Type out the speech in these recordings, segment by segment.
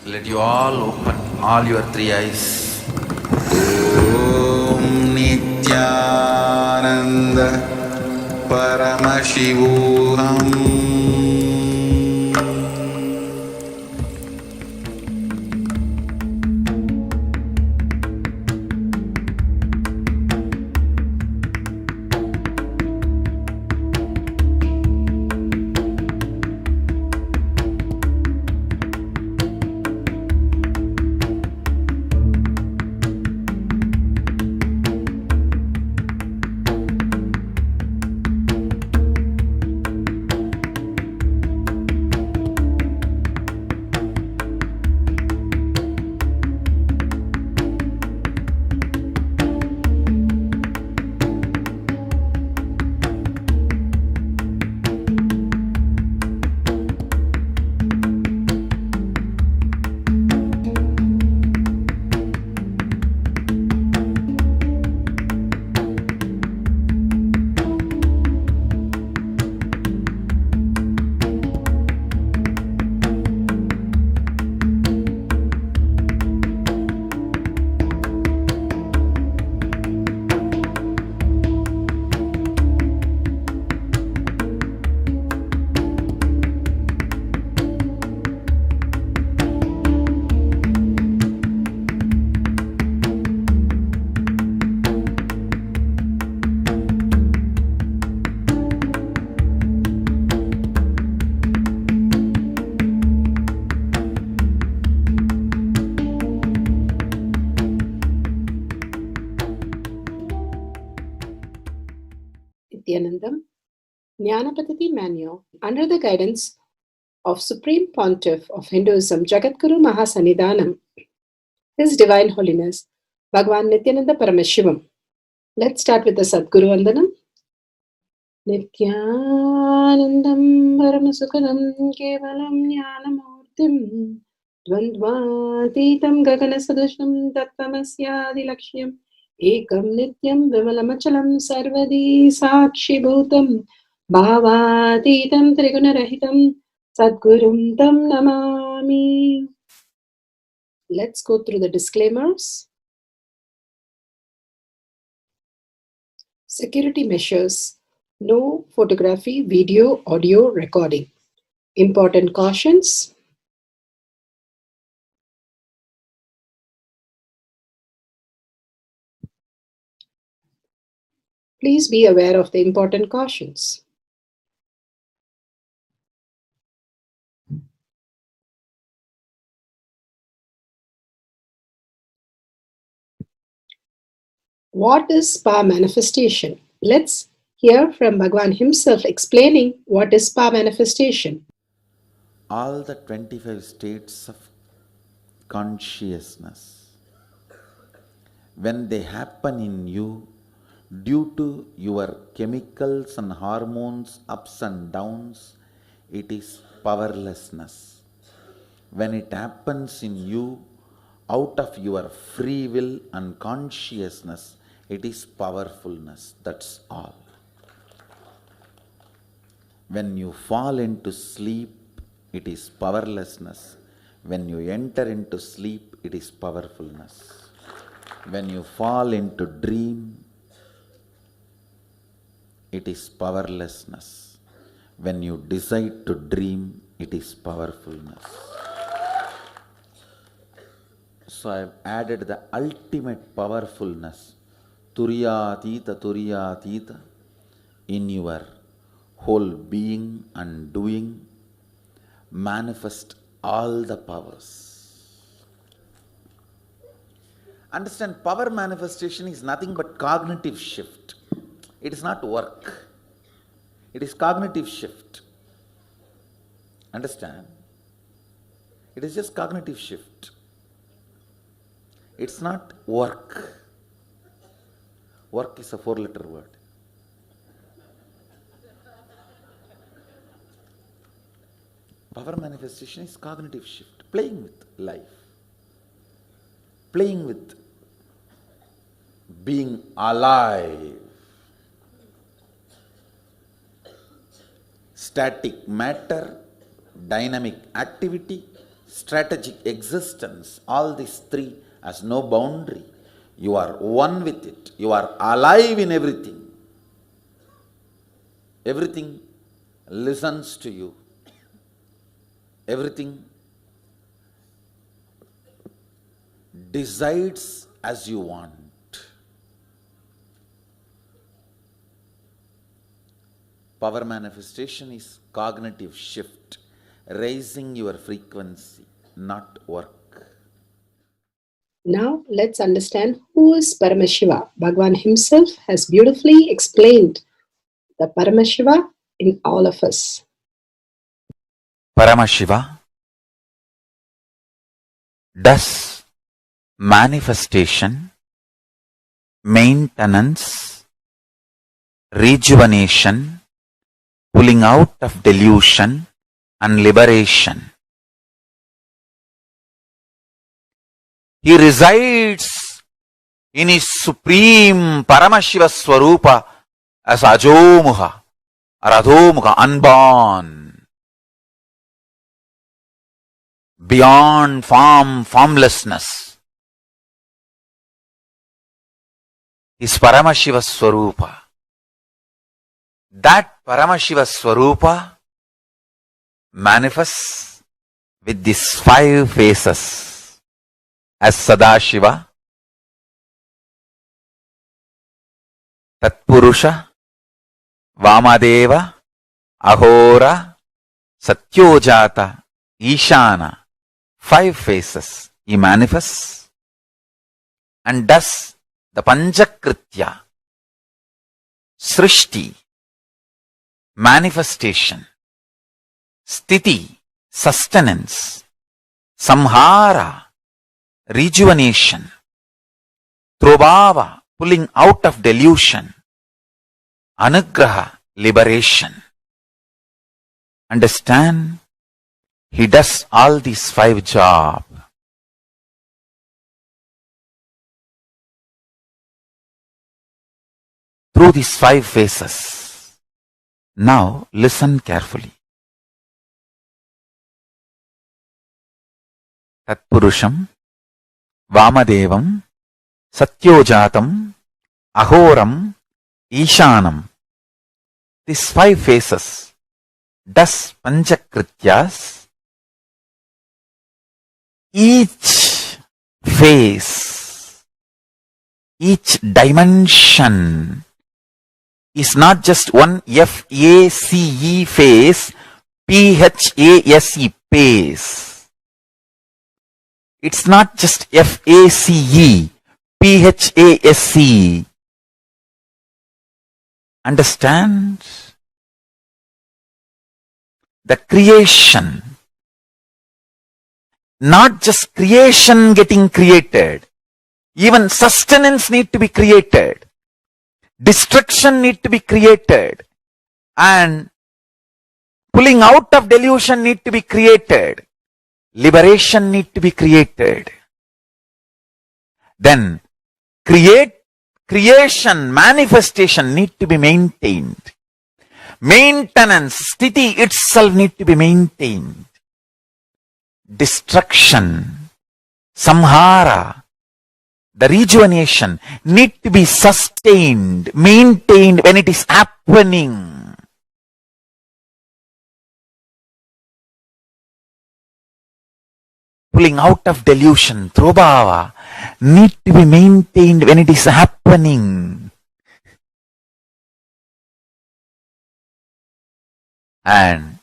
Let you all open all your three eyes. Om Nithyananda Paramashivoham. Nithyanandam, Jnana Paddhati Manual, under the guidance of Supreme Pontiff of Hinduism, Jagadguru Mahasannidhanam, His Divine Holiness, Bhagavan Nithyananda Paramashivam. Let's start with the Sadguru Vandanam. Nithyanandam Paramasukadam Kevalam Jnanamurtim Dvandvatitam Gaganasadusham Tattvamasyaadilakshya Ekam Nityam Vimalamachalam Sarvadi Sakshi Bhutam Bhavatitam Trigunarahitam Sadgurum Tam Namami. Let's go through the disclaimers. Security measures. No photography, video, audio recording. Important cautions. Please be aware of the important cautions. What is spa manifestation? Let's hear from Bhagavan himself explaining what is spa manifestation. All the 25 states of consciousness, when they happen in you due to your chemicals and hormones ups and downs, it is powerlessness. When it happens in you out of your free will and consciousness, it is powerfulness. That's all. When you fall into sleep, it is powerlessness. When you enter into sleep, it is powerfulness. When you fall into dream, it is powerlessness. When you decide to dream, it is powerfulness. So I have added the ultimate powerfulness, Turiyatita, in your whole being and doing. Manifest all the powers. Understand, power manifestation is nothing but cognitive shift. It is not work. It is cognitive shift. Understand? It is just cognitive shift. It's not work. Work is a 4-letter word. Power manifestation is cognitive shift, playing with life, playing with being alive. Static matter, dynamic activity, strategic existence, all these three has no boundary. You are one with it. You are alive in everything. Everything listens to you. Everything decides as you want. Power manifestation is cognitive shift, raising your frequency, not work. Now let's understand who is Paramashiva. Bhagavan himself has beautifully explained the Paramashiva in all of us. Paramashiva does manifestation, maintenance, rejuvenation, pulling out of delusion and liberation. He resides in his supreme Paramashiva Swarupa as Ajomuha or Adhomuha, unborn, beyond form, formlessness. His Paramashiva Swarupa. That Paramashiva Swarupa manifests with these 5 faces as Sadashiva, Tatpurusha, Vamadeva, Ahora, Satyojata, Ishana. 5 faces he manifests and does the Panchakritya, Srishti, manifestation, Sthiti, sustenance, Samhara, rejuvenation, Trobhava, pulling out of delusion, Anugraha, liberation. Understand? He does all these 5 jobs. Through these 5 phases. Now listen carefully. Tatpurusham, Vamadevam, Satyojatam, Ahoram, Ishanam. These 5 phases does Panchakrityas. Each phase, each dimension is not just one F-A-C-E phase, P-H-A-S-E phase. It's not just F-A-C-E, P-H-A-S-E. Understand? The creation, not just creation getting created, even sustenance need to be created, destruction need to be created, and pulling out of delusion need to be created, liberation need to be created. Then creation, manifestation need to be maintained. Maintenance, sthiti itself need to be maintained. Destruction, samhara, the rejuvenation need to be sustained, maintained when it is happening. Pulling out of delusion, trobhava, need to be maintained when it is happening. And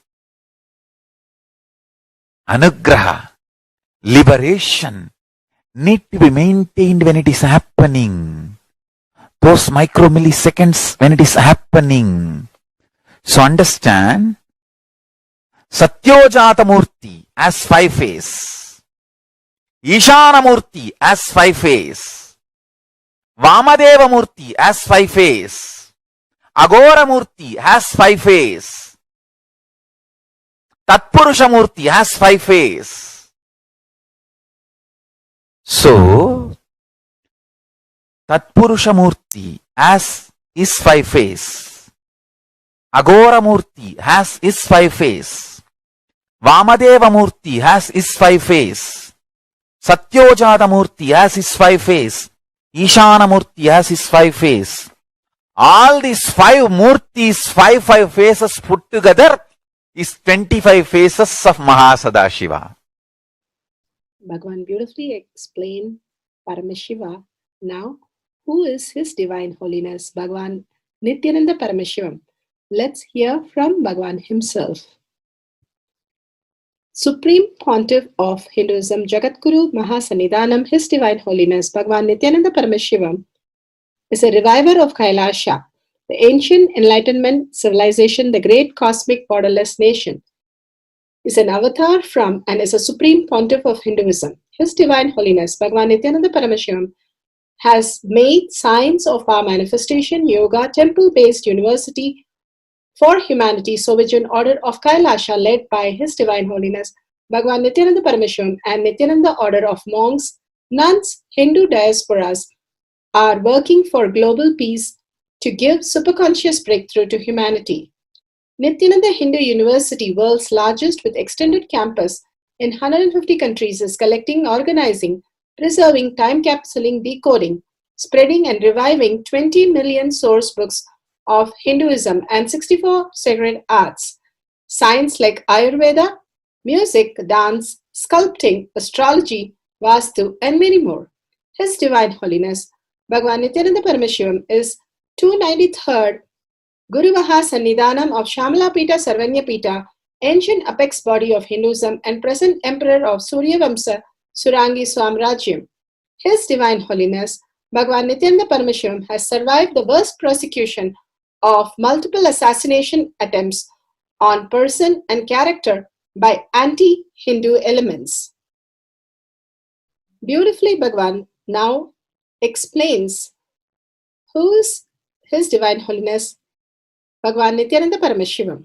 anugraha, liberation, need to be maintained when it is happening. Those micromilliseconds when it is happening. So understand, Satyojata Murti as 5 phase, Ishana Murti as 5 phase, Vamadeva Murti as 5 phase, Agora Murti has 5 phase, Tatpurusha Murti has 5 phase. So, Tatpurusha Murti has his 5 phase, Agora Murti has his 5 phase, Vamadeva Murti has his 5 face. Satyojata Murti has his 5 face. Ishana Murti has his 5 face. All these 5 Murtis, 5 faces put together is 25 faces of Mahasadashiva. Bhagavan beautifully explained Paramashiva. Now, who is His Divine Holiness, Bhagavan Nithyananda Paramashivam? Let's hear from Bhagavan himself. Supreme Pontiff of Hinduism, Jagadguru Mahasannidhanam, His Divine Holiness, Bhagavan Nithyananda Paramashivam, is a reviver of Kailasha, the ancient enlightenment civilization, the great cosmic borderless nation. Is an avatar from and is a supreme pontiff of Hinduism. His Divine Holiness, Bhagavan Nithyananda Paramashivam, has made science of our manifestation, yoga, temple-based university for humanity, Sovijian order of Kailasha led by His Divine Holiness, Bhagavan Nithyananda Paramashivam, and Nithyananda order of monks, nuns, Hindu diasporas are working for global peace to give superconscious breakthrough to humanity. Nithyananda Hindu University, world's largest with extended campus in 150 countries, is collecting, organizing, preserving, time capsuling, decoding, spreading and reviving 20 million source books of Hinduism and 64 sacred arts, science like Ayurveda, music, dance, sculpting, astrology, Vastu, and many more. His Divine Holiness, Bhagavan Nithyananda Paramashivam, is 293rd Guru Mahasannidhanam of Shamalapita Sarvanyapita, ancient apex body of Hinduism and present emperor of Suryavamsa Surangi Swamrajyam. His Divine Holiness, Bhagavan Nithyananda Paramashivam, has survived the worst persecution of multiple assassination attempts on person and character by anti-Hindu elements. Beautifully, Bhagavan now explains who is His Divine Holiness, Bhagavan Nithyananda Paramashivam.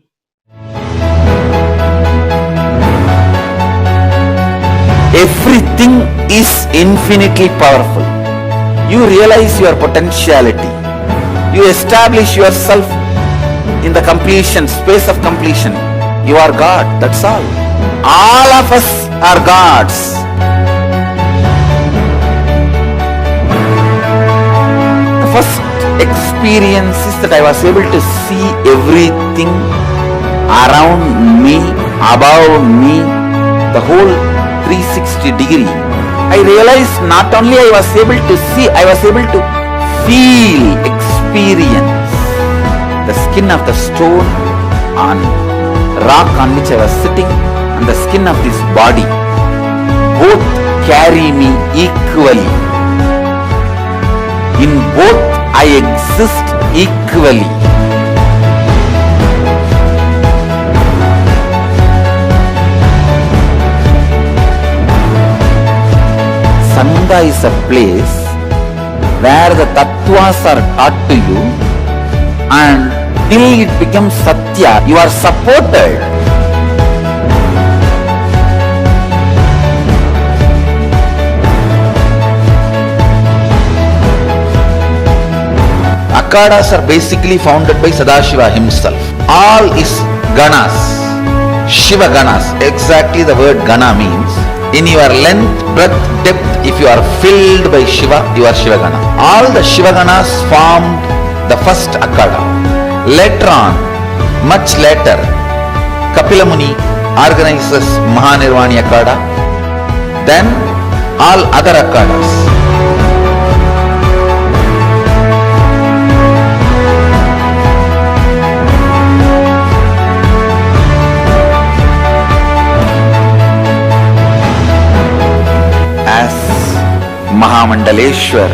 Everything is infinitely powerful. You realize your potentiality. You establish yourself in the completion, space of completion. You are God, that's all. All of us are gods. The first experience is that I was able to see everything around me, above me, the whole 360 degree. I realized not only I was able to see, I was able to feel, experience the skin of the stone on rock on which I was sitting and the skin of this body. Both carry me equally. In both I exist equally. Sangha is a place where the tattvas are taught to you, and till it becomes satya, you are supported. Akhadas are basically founded by Sadashiva himself. All is ganas, Shiva ganas. Exactly the word gana means. In your length, breadth, depth, if you are filled by Shiva, you are Shiva Gana. All the Shiva Ganas formed the first Akhada. Later on, much later, Kapila Muni organizes Mahanirvani Akhada. Then all other Akhadas. Mahamandaleshwar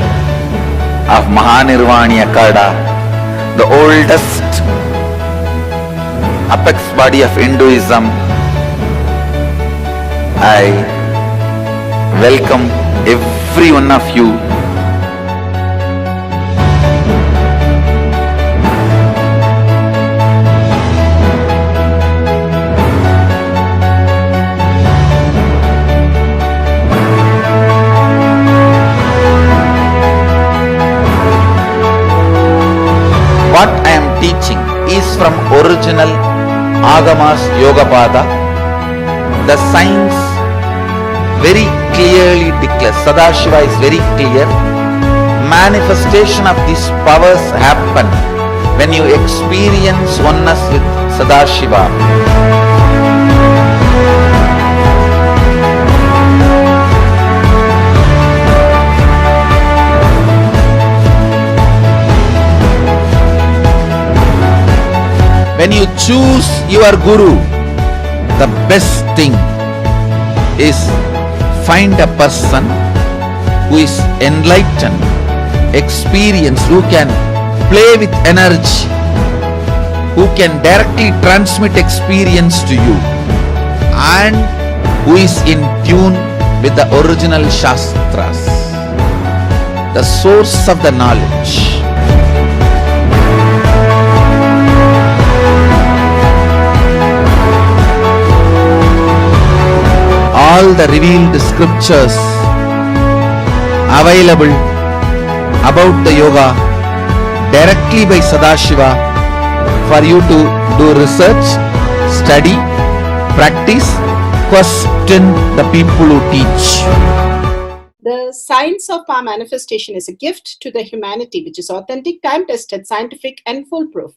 of Mahanirvani Akhada, the oldest apex body of Hinduism, I welcome every one of you. What I am teaching is from original Agamas Yogapada, The science very clearly declares, Sadashiva is very clear, manifestation of these powers happen when you experience oneness with Sadashiva. When you choose your Guru, the best thing is find a person who is enlightened, experienced, who can play with energy, who can directly transmit experience to you, and who is in tune with the original Shastras, the source of the knowledge. All the revealed scriptures available about the yoga directly by Sadashiva for you to do research, study, practice, question the people who teach. The science of power manifestation is a gift to the humanity, which is authentic, time-tested, scientific, and foolproof.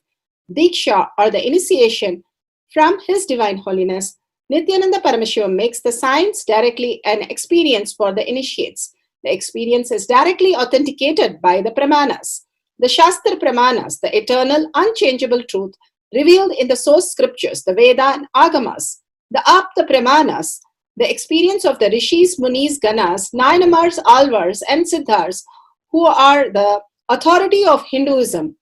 Diksha, or the initiation from His Divine Holiness, Nithyananda Paramashivam, makes the science directly an experience for the initiates. The experience is directly authenticated by the Pramanas. The Shastra Pramanas, the eternal, unchangeable truth revealed in the source scriptures, the Veda and Agamas. The Apta Pramanas, the experience of the Rishis, Munis, Ganas, Nayanamars, Alvars, and Siddhars, who are the authority of Hinduism,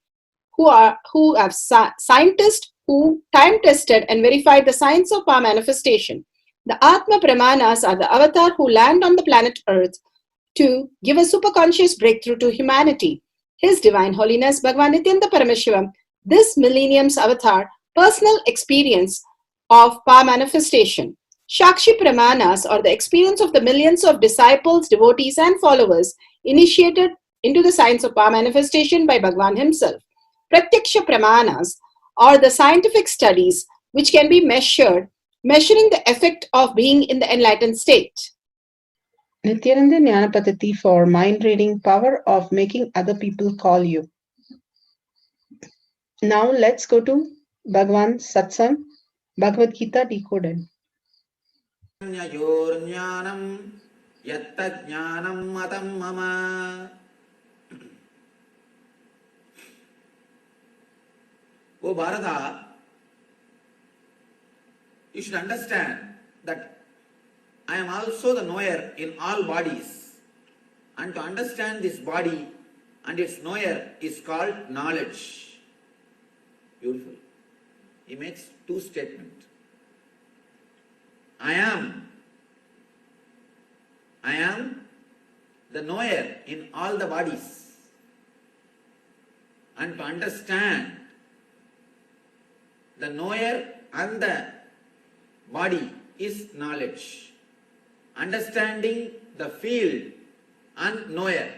who have scientists who time-tested and verified the science of power manifestation. The Atma Pramanas are the avatar who land on the planet Earth to give a superconscious breakthrough to humanity. His Divine Holiness Bhagavan Nithyananda Paramashivam, this millennium's avatar, personal experience of power manifestation. Shakshi Pramanas, or the experience of the millions of disciples, devotees, and followers initiated into the science of power manifestation by Bhagavan himself. Pratyaksha Pramanas, or the scientific studies which can be measuring the effect of being in the enlightened state. Nithyananda Jnana Paddhati for mind reading, power of making other people call you. Now let's go to Bhagavan Satsang, Bhagavad Gita decoded. Jnanam yatta jnanam matam mama. O Bharata, you should understand that I am also the knower in all bodies, and to understand this body and its knower is called knowledge. Beautiful. He makes two statements. I am the knower in all the bodies, and to understand the knower and the body is knowledge. Understanding the field and knower,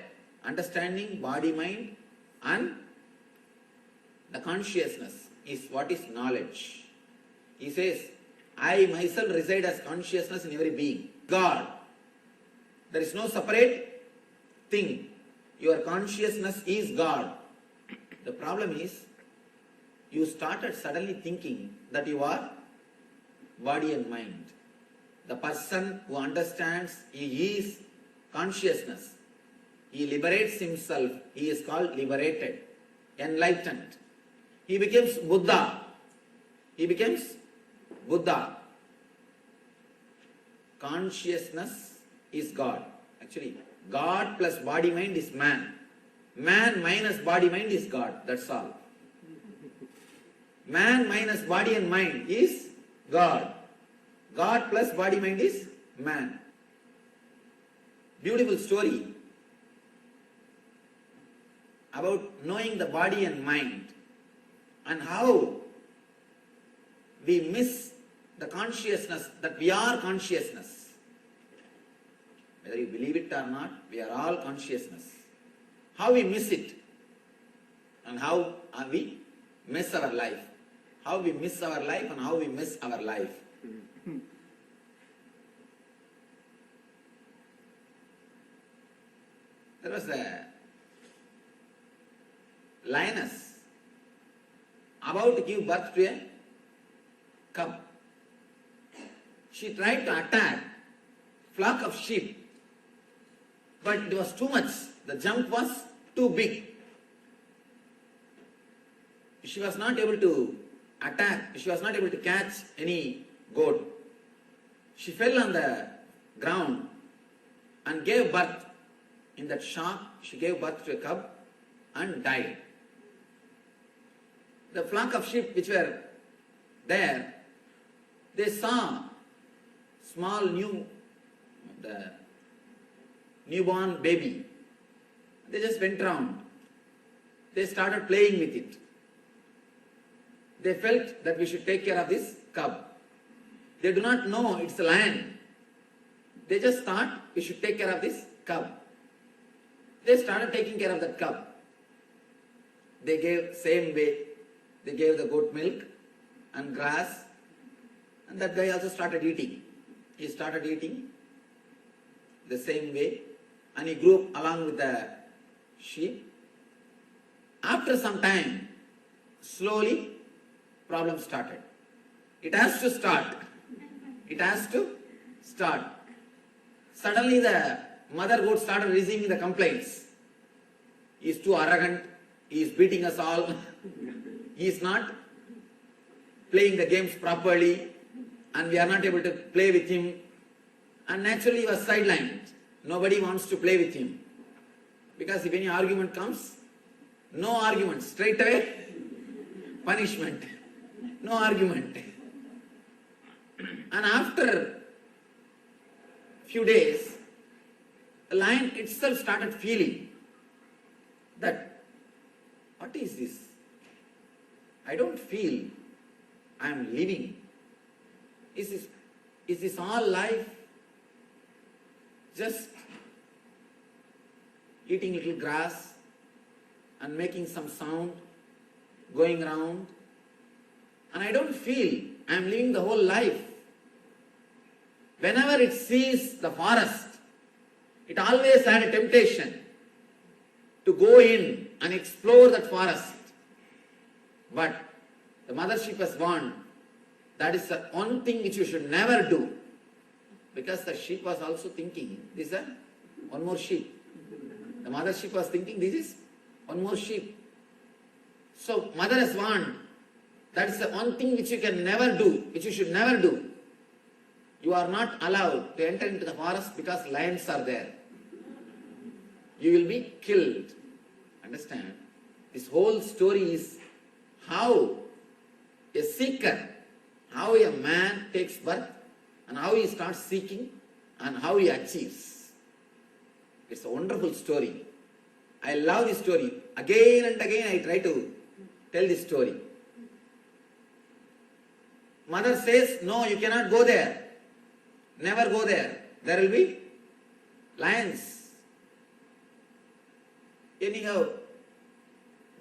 understanding body, mind and the consciousness is what is knowledge. He says, I myself reside as consciousness in every being. God. There is no separate thing. Your consciousness is God. The problem is, you started suddenly thinking that you are body and mind. The person who understands he is consciousness, he liberates himself, he is called liberated, enlightened. He becomes Buddha. He becomes Buddha. Consciousness is God. Actually, God plus body mind is man. Man minus body mind is God. That's all. Man minus body and mind is God. God plus body mind is man. Beautiful story about knowing the body and mind and how we miss the consciousness that we are consciousness. Whether you believe it or not, we are all consciousness. How we miss it and how we miss our life. How we miss our life and how we miss our life. There was a lioness about to give birth to a cub. She tried to attack flock of sheep, but it was too much. The jump was too big. She was not able to attack, she was not able to catch any goat. She fell on the ground and gave birth. In that shock, she gave birth to a cub and died. The flock of sheep which were there, they saw the newborn baby. They just went round. They started playing with it. They felt that we should take care of this cub. They do not know it's a lion. They just thought we should take care of this cub. They started taking care of that cub. They gave same way. They gave the goat milk and grass, and that guy also started eating. He started eating the same way, and he grew up along with the sheep. After some time, slowly problem started. It has to start. It has to start. Suddenly the mother goat started receiving the complaints. He is too arrogant. He is beating us all. He is not playing the games properly, and we are not able to play with him. And naturally he was sidelined. Nobody wants to play with him. Because if any argument comes, no argument, straight away punishment. No argument. And after few days, the lion itself started feeling that, what is this? I don't feel I am living. Is this all life? Just eating little grass and making some sound, going around, and I don't feel I am living the whole life. Whenever it sees the forest, it always had a temptation to go in and explore that forest. But the mother sheep was warned, that is the one thing which you should never do. Because the sheep was also thinking, this is one more sheep. The mother sheep was thinking, this is one more sheep. So mother has warned, that is the one thing which you can never do, which you should never do. You are not allowed to enter into the forest because lions are there. You will be killed. Understand? This whole story is how a seeker, how a man takes birth, and how he starts seeking, and how he achieves. It's a wonderful story. I love this story. Again and again I try to tell this story. Mother says, no, you cannot go there. Never go there. There will be lions. Anyhow,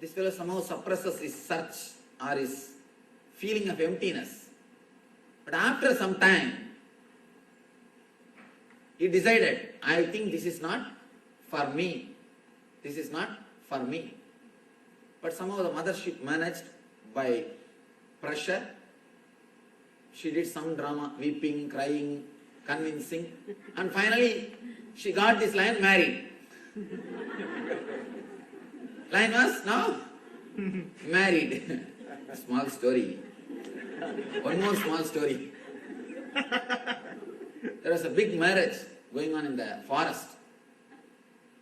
this fellow somehow suppresses his search or his feeling of emptiness. But after some time, he decided, I think this is not for me. This is not for me. But somehow the mother sheep managed by pressure. She did some drama, weeping, crying, convincing, and finally she got this lion married. Lion was now married. Small story. One more small story. There was a big marriage going on in the forest.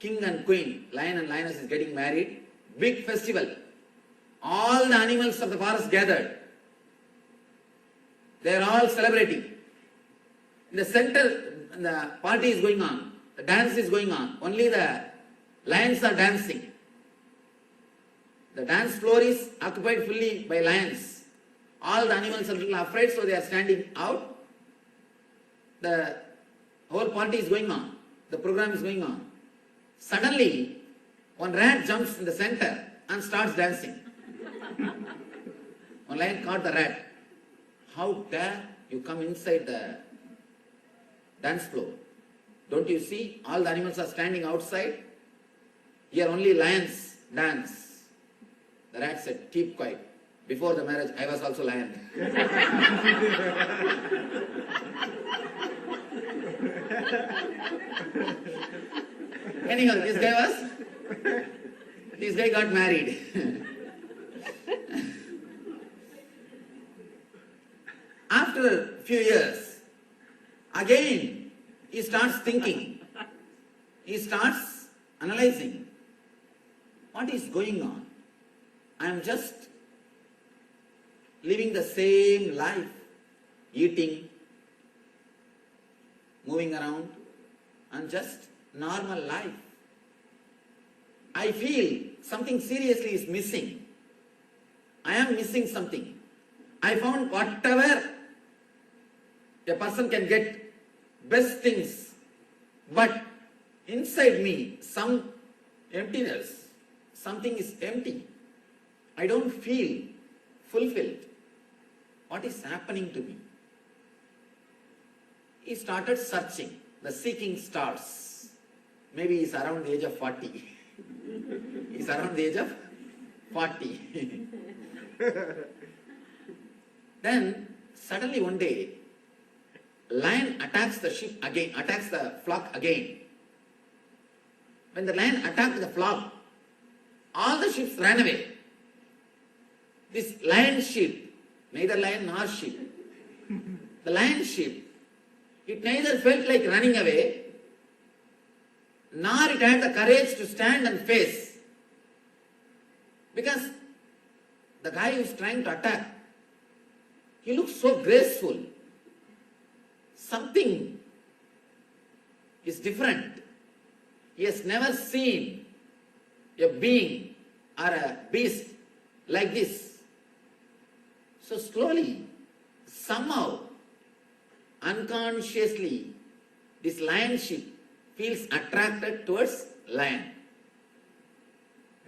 King and queen, lion and lioness is getting married. Big festival. All the animals of the forest gathered. They are all celebrating. In the center, the party is going on. The dance is going on. Only the lions are dancing. The dance floor is occupied fully by lions. All the animals are a little afraid, so they are standing out. The whole party is going on. The program is going on. Suddenly, one rat jumps in the center and starts dancing. One lion caught the rat. How dare you come inside the dance floor? Don't you see all the animals are standing outside? Here only lions dance. The rat said, keep quiet. Before the marriage, I was also lion. Anyhow, this guy got married. After a few years, again he starts thinking, he starts analyzing, what is going on? I am just living the same life, eating, moving around, and just normal life. I feel something seriously is missing. I am missing something. I found whatever a person can get, best things, but inside me some emptiness, something is empty. I don't feel fulfilled. What is happening to me? He started searching. The seeking starts. Maybe he's around the age of 40. He's around the age of 40. Then suddenly one day, lion attacks the sheep again, attacks the flock again. When the lion attacked the flock, all the sheep ran away. This lion sheep, neither lion nor sheep, the lion sheep, it neither felt like running away, nor it had the courage to stand and face. Because the guy who is trying to attack, he looks so graceful. Something is different. He has never seen a being or a beast like this. So slowly, somehow, unconsciously, this lion sheep feels attracted towards lion.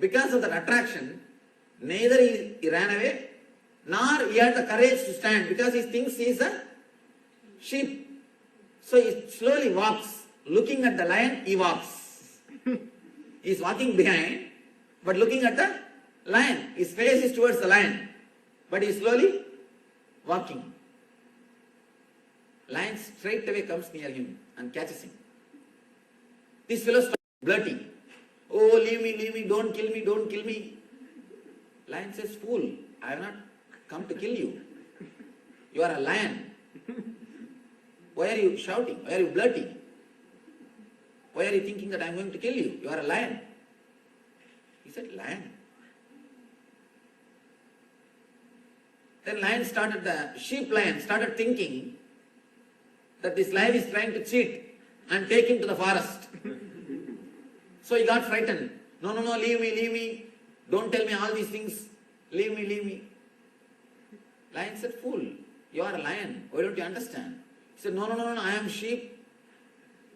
Because of that attraction, neither he ran away, nor he had the courage to stand, because he thinks he is a sheep. So he slowly walks, looking at the lion, he walks. He is walking behind, but looking at the lion. His face is towards the lion, but he is slowly walking. Lion straight away comes near him and catches him. This fellow starts blurting, "Oh, leave me, don't kill me, don't kill me." Lion says, "Fool, I have not come to kill you. You are a lion. Why are you shouting? Why are you blurting? Why are you thinking that I am going to kill you? You are a lion." He said, "Lion." Then the sheep lion started thinking that this lion is trying to cheat and take him to the forest. So he got frightened. No, leave me. Don't tell me all these things. Leave me. Lion said, "Fool, you are a lion. Why don't you understand?" He said, No, I am sheep.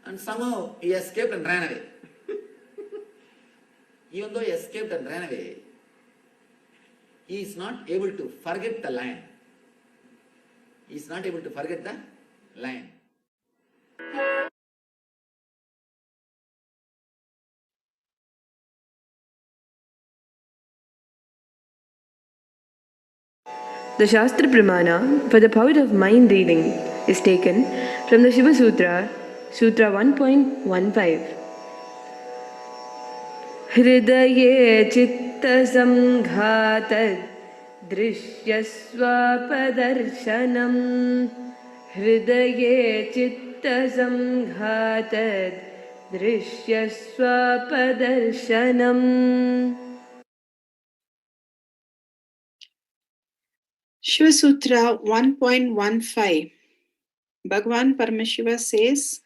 And somehow he escaped and ran away. Even though he escaped and ran away, he is not able to forget the lion. He is not able to forget the lion. The Shastra Pramana for the power of mind reading is taken from the Shiva Sutra, Sutra 1.15. Hridaye chitta samghatad drishyasvapadarshanam. Hridaye chitta samghatad drishyasvapadarshanam. Shiva Sutra 1.15. Bhagavan Paramashiva says,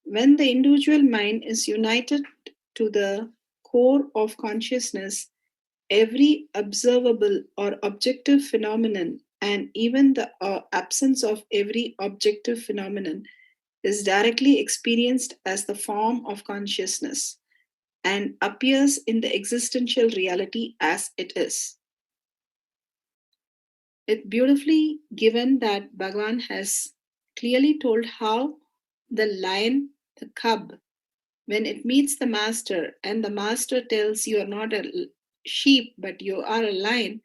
when the individual mind is united to the core of consciousness, every observable or objective phenomenon and even the absence of every objective phenomenon is directly experienced as the form of consciousness and appears in the existential reality as it is. It's beautifully given that Bhagavan has clearly told how the lion, the cub, when it meets the master and the master tells you are not a sheep but you are a lion,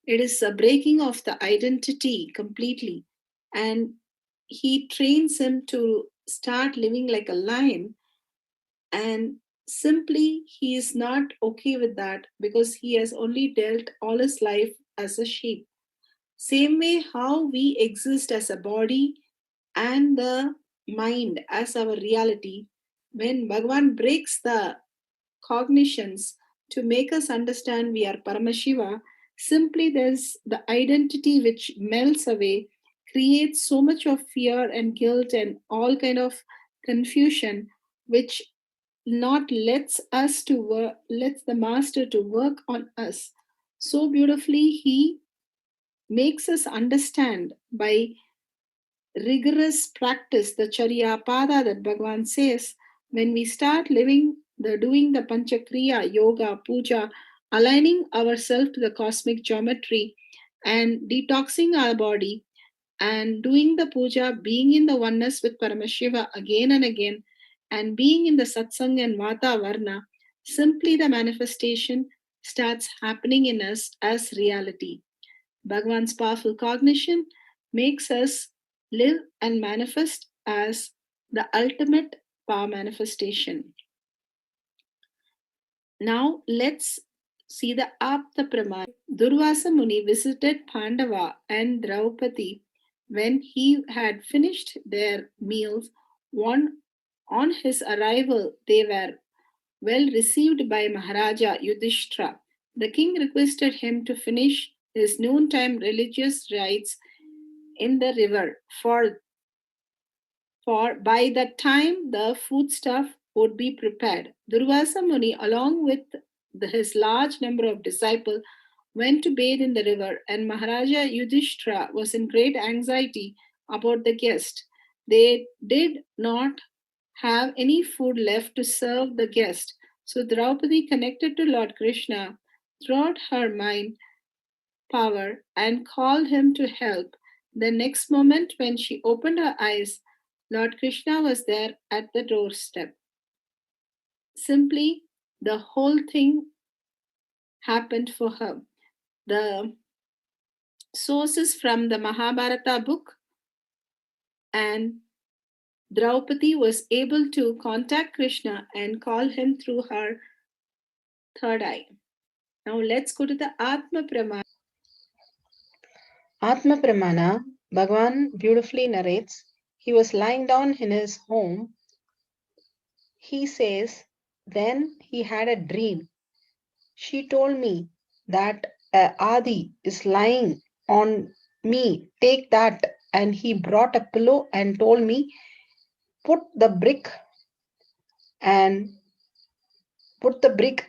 it is a breaking of the identity completely. And he trains him to start living like a lion. And simply, he is not okay with that because he has only dealt all his life as a sheep. Same way, how we exist as a body and the mind as our reality, when Bhagavan breaks the cognitions to make us understand we are Paramashiva, simply there's the identity which melts away, creates so much of fear and guilt and all kind of confusion, which not lets us to work, lets the master to work on us. So beautifully he makes us understand by rigorous practice, the Charya Pada that Bhagavan says, when we start doing the Panchakriya, Yoga, Puja, aligning ourselves to the cosmic geometry and detoxing our body and doing the puja, being in the oneness with Paramashiva again and again, and being in the satsang and vata varna, simply the manifestation starts happening in us as reality. Bhagavan's powerful cognition makes us live and manifest as the ultimate power manifestation. Now let's see the Apta Pramana. Durvasa Muni visited Pandava and Draupadi when he had finished their meals. On his arrival, they were well received by Maharaja Yudhishthira. The king requested him to finish his noontime religious rites in the river, for by that time the foodstuff would be prepared. Durvasa Muni, along with his large number of disciples, went to bathe in the river, and Maharaja Yudhishthira was in great anxiety about the guest. They did not have any food left to serve the guest. So Draupadi connected to Lord Krishna throughout her mind power and called him to help. The next moment, when she opened her eyes, Lord Krishna was there at the doorstep. Simply, the whole thing happened for her. The sources from the Mahabharata book, and Draupadi was able to contact Krishna and call him through her third eye. Now let's go to the Atma Pramana. Atma Pramana, Bhagavan beautifully narrates, he was lying down in his home. He says, then he had a dream. She told me that Adi is lying on me. Take that. And he brought a pillow and told me, put the brick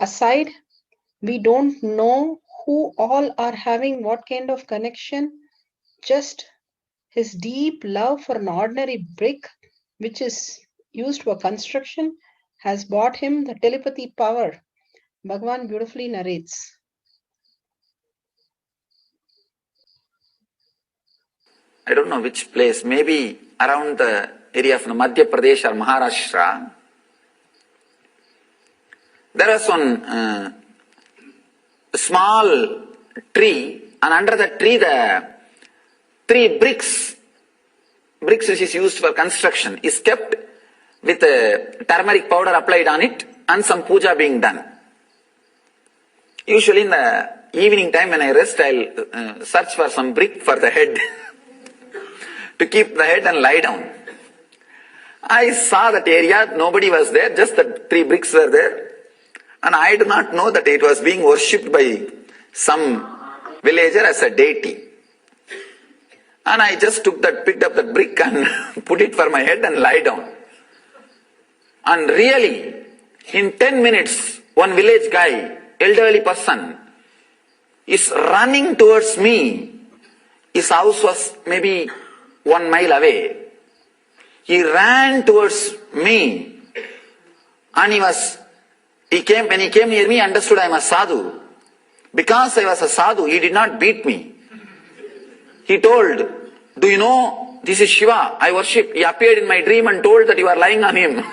aside. We don't know who all are having what kind of connection. Just his deep love for an ordinary brick, which is used for construction, has bought him the telepathy power. Bhagavan beautifully narrates. I don't know which place, maybe around the area of Madhya Pradesh or Maharashtra. There was one small tree, and under the tree the 3 bricks which is used for construction is kept with turmeric powder applied on it and some puja being done. Usually in the evening time when I rest, I'll search for some brick for the head to keep the head and lie down. I saw that area, nobody was there, just the 3 bricks were there. And I did not know that it was being worshipped by some villager as a deity. And I just picked up that brick and put it for my head and lie down. And really, in 10 minutes, one village guy, elderly person, is running towards me. His house was maybe 1 mile away. He ran towards me, and when he came near me, he understood I am a sadhu. Because I was a sadhu, he did not beat me. He told, do you know, this is Shiva, I worship. He appeared in my dream and told that you are lying on him.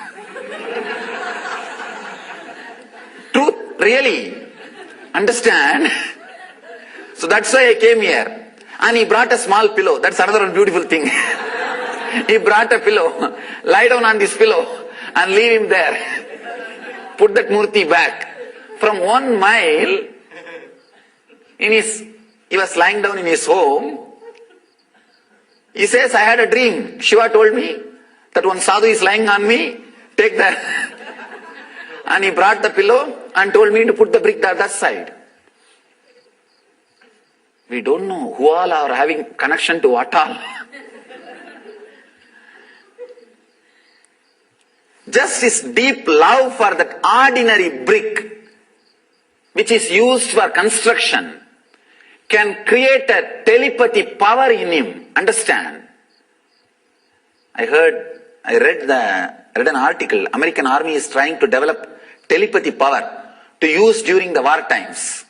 Really? Understand? So that's why I came here. And he brought a small pillow. That's another one beautiful thing. He brought a pillow. Lie down on this pillow and leave him there. Put that Murti back. From 1 mile, he was lying down in his home. He says, I had a dream. Shiva told me that one sadhu is lying on me. Take that. And he brought the pillow and told me to put the brick that side. We don't know who all are having connection to what all. Just this deep love for that ordinary brick, which is used for construction, can create a telepathy power in him. Understand? I read an article. American Army is trying to develop telepathy power to use during the war times.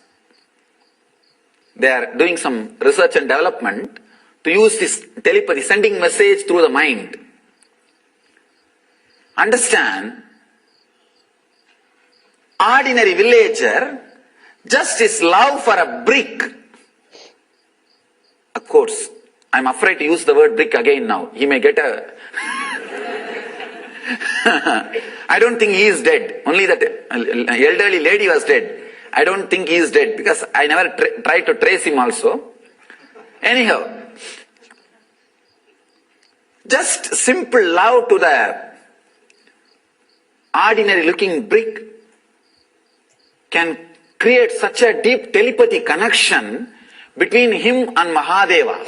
They are doing some research and development to use this telepathy, sending message through the mind. Understand? Ordinary villager, just his love for a brick. Of course, I'm afraid to use the word brick again now. He may get a... I don't think he is dead. Only that elderly lady was dead. I don't think he is dead because I never tried to trace him also. Anyhow, just simple love to the ordinary looking brick can create such a deep telepathy connection between him and Mahadeva.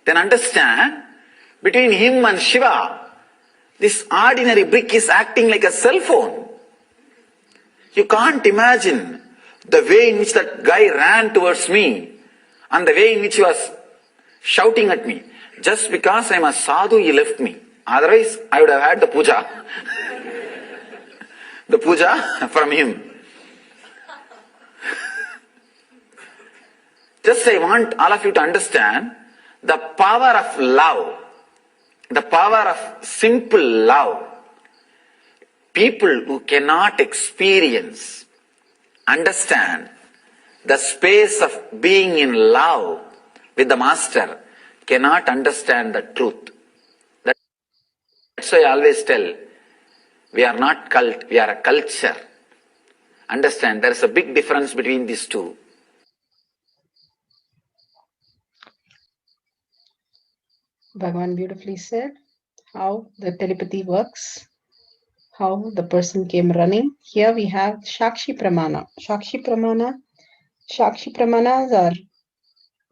Then understand, between him and Shiva, this ordinary brick is acting like a cell phone. You can't imagine the way in which that guy ran towards me and the way in which he was shouting at me. Just because I'm a sadhu, he left me. Otherwise, I would have had the puja. The puja from him. Just I want all of you to understand the power of love, the power of simple love. People who cannot experience, understand the space of being in love with the Master cannot understand the truth. That's why I always tell, we are not cult, we are a culture. Understand, there is a big difference between these two. Bhagavan beautifully said how the telepathy works, how the person came running. Here we have Shakshi Pramana. Shakshi Pramanas are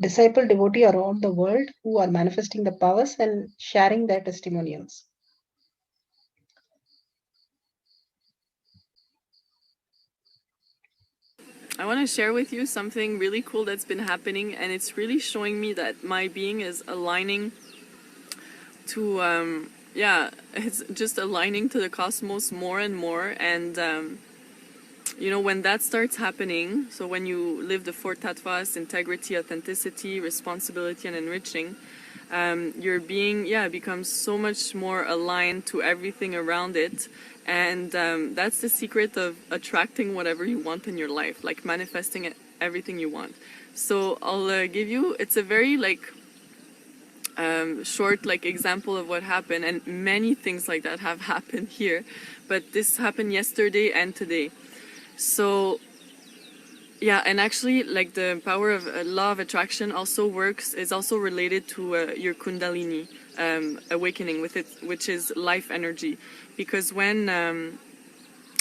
disciple devotee around the world who are manifesting the powers and sharing their testimonials. I want to share with you something really cool that's been happening, and it's really showing me that my being is aligning to, it's just aligning to the cosmos more and more. And, you know, when that starts happening, so when you live the 4 tattvas, integrity, authenticity, responsibility, and enriching, your being, becomes so much more aligned to everything around it. And that's the secret of attracting whatever you want in your life, like manifesting everything you want. So I'll give you, it's a very short example of what happened, and many things like that have happened here, but this happened yesterday and today. So yeah, and actually the power of law of attraction also works, is also related to your Kundalini awakening with it, which is life energy. Because when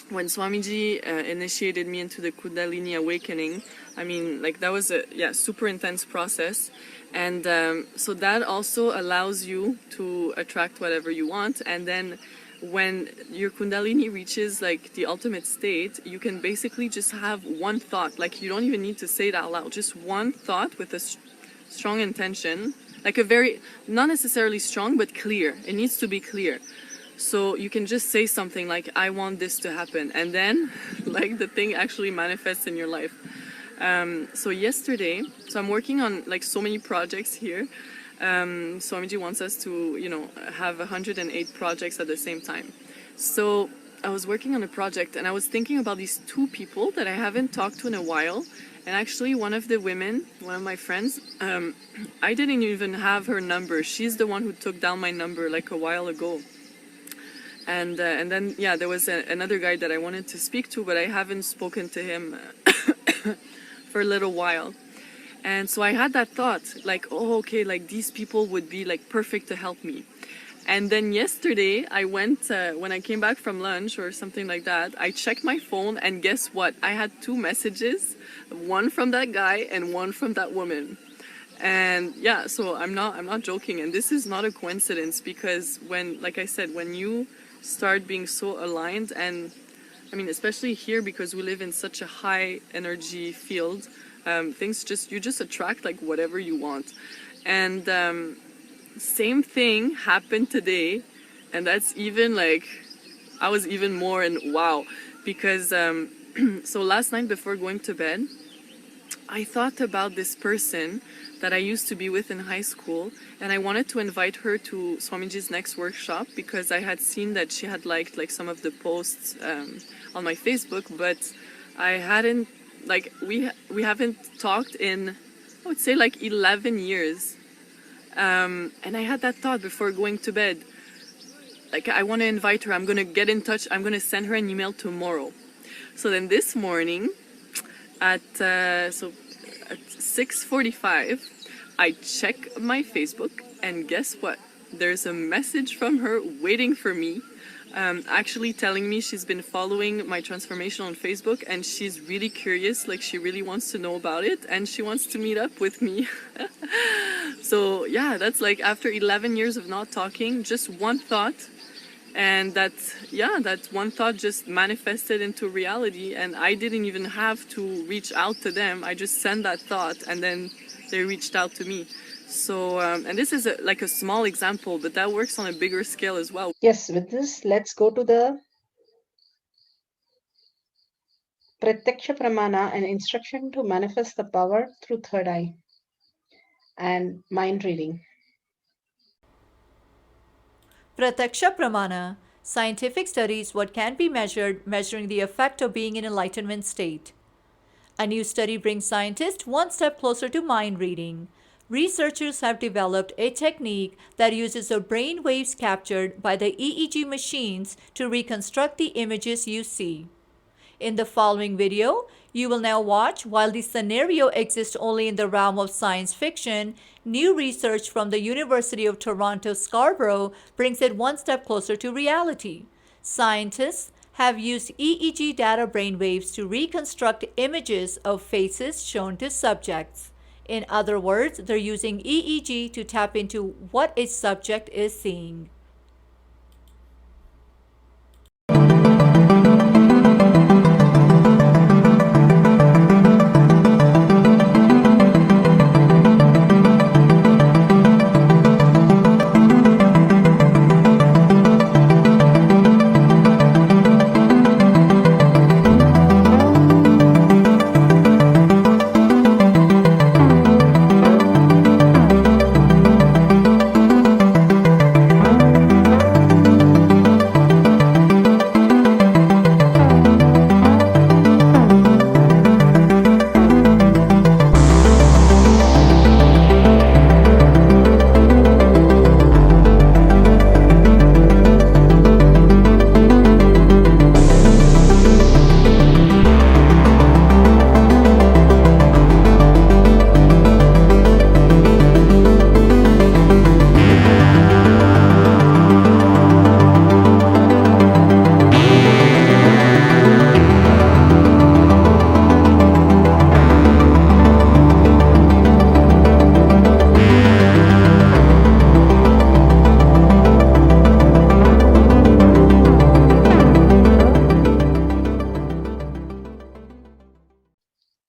Swamiji initiated me into the Kundalini awakening, I mean, that was a super intense process. And so that also allows you to attract whatever you want. And then when your Kundalini reaches the ultimate state, you can basically just have one thought. You don't even need to say it out loud. Just one thought with a strong intention, a very, not necessarily strong, but clear. It needs to be clear. So you can just say something like, I want this to happen. And then the thing actually manifests in your life. So yesterday, so I'm working on so many projects here. Swamiji wants us to, have 108 projects at the same time. So I was working on a project and I was thinking about these two people that I haven't talked to in a while. And actually, one of the women, one of my friends, I didn't even have her number. She's the one who took down my number like a while ago. And then, yeah, there was another guy that I wanted to speak to, but I haven't spoken to him for a little while. And so I had that thought, like, oh, okay, like these people would be like perfect to help me. And then yesterday I went, when I came back from lunch or something like that, I checked my phone and guess what? I had two messages, one from that guy and one from that woman. And yeah, so I'm not joking. And this is not a coincidence because when, like I said, when you start being so aligned, and I mean, especially here because we live in such a high energy field, you just attract like whatever you want. And same thing happened today, and that's even like I was even more in wow, because so last night before going to bed, I thought about this person that I used to be with in high school, and I wanted to invite her to Swamiji's next workshop because I had seen that she had liked like some of the posts on my Facebook, but I hadn't we haven't talked in, I would say, like 11 years. And I had that thought before going to bed, like I want to invite her, I'm going to get in touch, I'm going to send her an email tomorrow. So then this morning at 6:45, I check my Facebook and guess what? There's a message from her waiting for me, actually telling me she's been following my transformation on Facebook and she's really curious, like she really wants to know about it and she wants to meet up with me. So yeah, that's like after 11 years of not talking, just one thought, and that one thought just manifested into reality, and I didn't even have to reach out to them. I just sent that thought and then they reached out to me. So and this is like a small example, but that works on a bigger scale as well. Yes, with this, let's go to the Pratyaksha Pramana, an instruction to manifest the power through third eye and mind reading. Pratyaksha Pramana. Scientific studies what can be measured, measuring the effect of being in enlightenment state. A new study brings scientists one step closer to mind reading. Researchers have developed a technique that uses the brain waves captured by the EEG machines to reconstruct the images you see. In the following video, you will now watch, while the scenario exists only in the realm of science fiction, new research from the University of Toronto Scarborough brings it one step closer to reality. Scientists have used EEG data brainwaves to reconstruct images of faces shown to subjects. In other words, they're using EEG to tap into what a subject is seeing.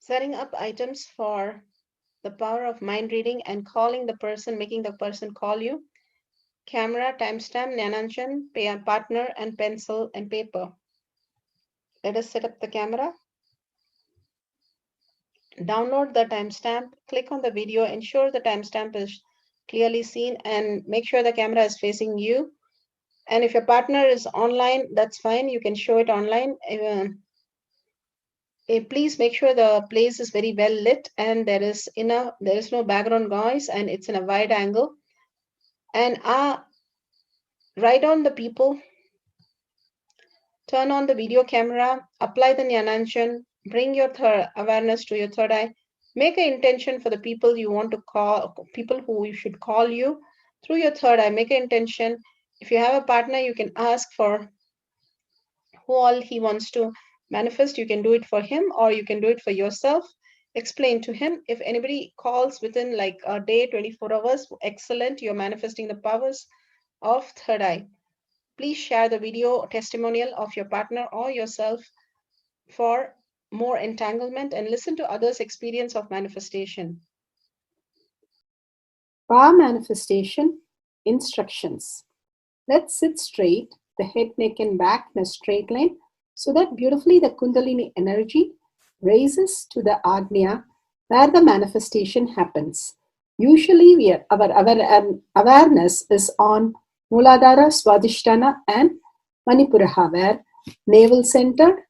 Setting up items for the power of mind reading and calling the person, making the person call you. Camera, timestamp, Jnana, partner, and pencil and paper. Let us set up the camera. Download the timestamp, click on the video, ensure the timestamp is clearly seen, and make sure the camera is facing you. And if your partner is online, that's fine. You can show it online. Please make sure the place is very well lit and there is no background noise and it's in a wide angle. And write on the people, turn on the video camera, apply the Jnananjan, bring your awareness to your third eye, make an intention for the people you want to call, people who you should call you through your third eye, make an intention. If you have a partner, you can ask for who all he wants to manifest. You can do it for him or you can do it for yourself. Explain to him. If anybody calls within like a day, 24 hours, excellent, you're manifesting the powers of third eye. Please share the video testimonial of your partner or yourself for more entanglement and listen to others' experience of manifestation. Power manifestation instructions. Let's sit straight, the head, neck, and back in a straight line, so that beautifully the Kundalini energy raises to the Agnya where the manifestation happens. Usually, our awareness is on Muladhara, Swadhisthana, and Manipuraha, where navel center,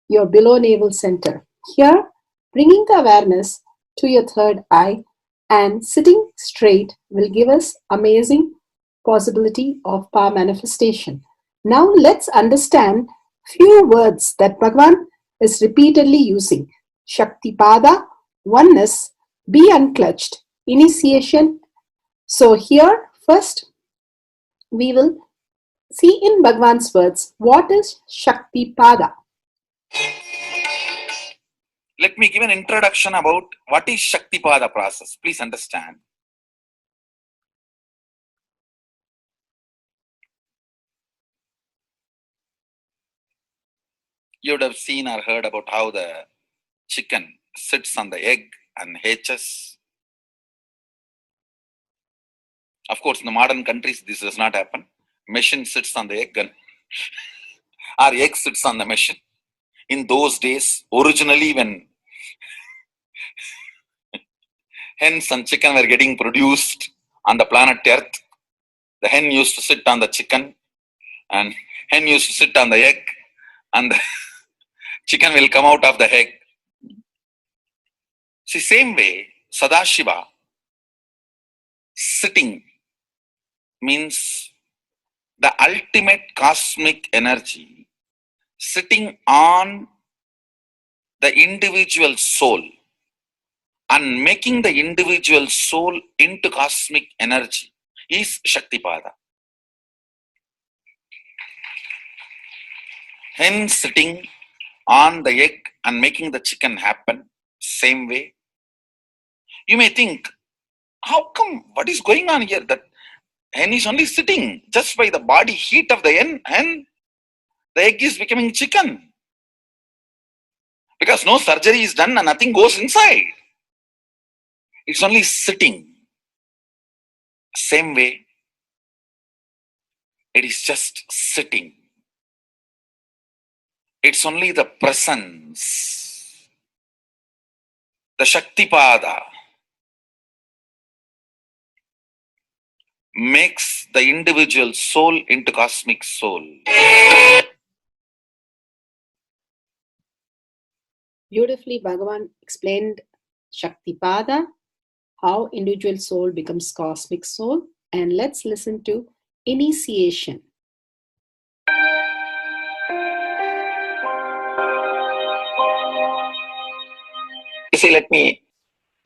your below navel center. Here, bringing the awareness to your third eye and sitting straight will give us amazing possibility of power manifestation. Now let's understand few words that Bhagavan is repeatedly using. Shaktipada, oneness, be unclutched, initiation. So here first we will see in Bhagavan's words what is Shaktipada. Let me give an introduction about what is Shaktipada process. Please understand. You would have seen or heard about how the chicken sits on the egg and hatches. Of course, in the modern countries, this does not happen. Machine sits on the egg and our egg sits on the machine. In those days, originally when hens and chicken were getting produced on the planet Earth, the hen used to sit on the chicken and hen used to sit on the egg and the chicken will come out of the egg. See, same way, Sadashiva, sitting means the ultimate cosmic energy sitting on the individual soul and making the individual soul into cosmic energy is Shaktipada. Hence, sitting on the egg and making the chicken happen, same way. You may think, how come, what is going on here? That hen is only sitting just by the body heat of the hen, the egg is becoming chicken. Because no surgery is done and nothing goes inside. It's only sitting. Same way, it is just sitting. It's only the presence, the Shaktipada, makes the individual soul into cosmic soul. Beautifully, Bhagavan explained Shaktipada, how individual soul becomes cosmic soul. And let's listen to initiation. You see, let me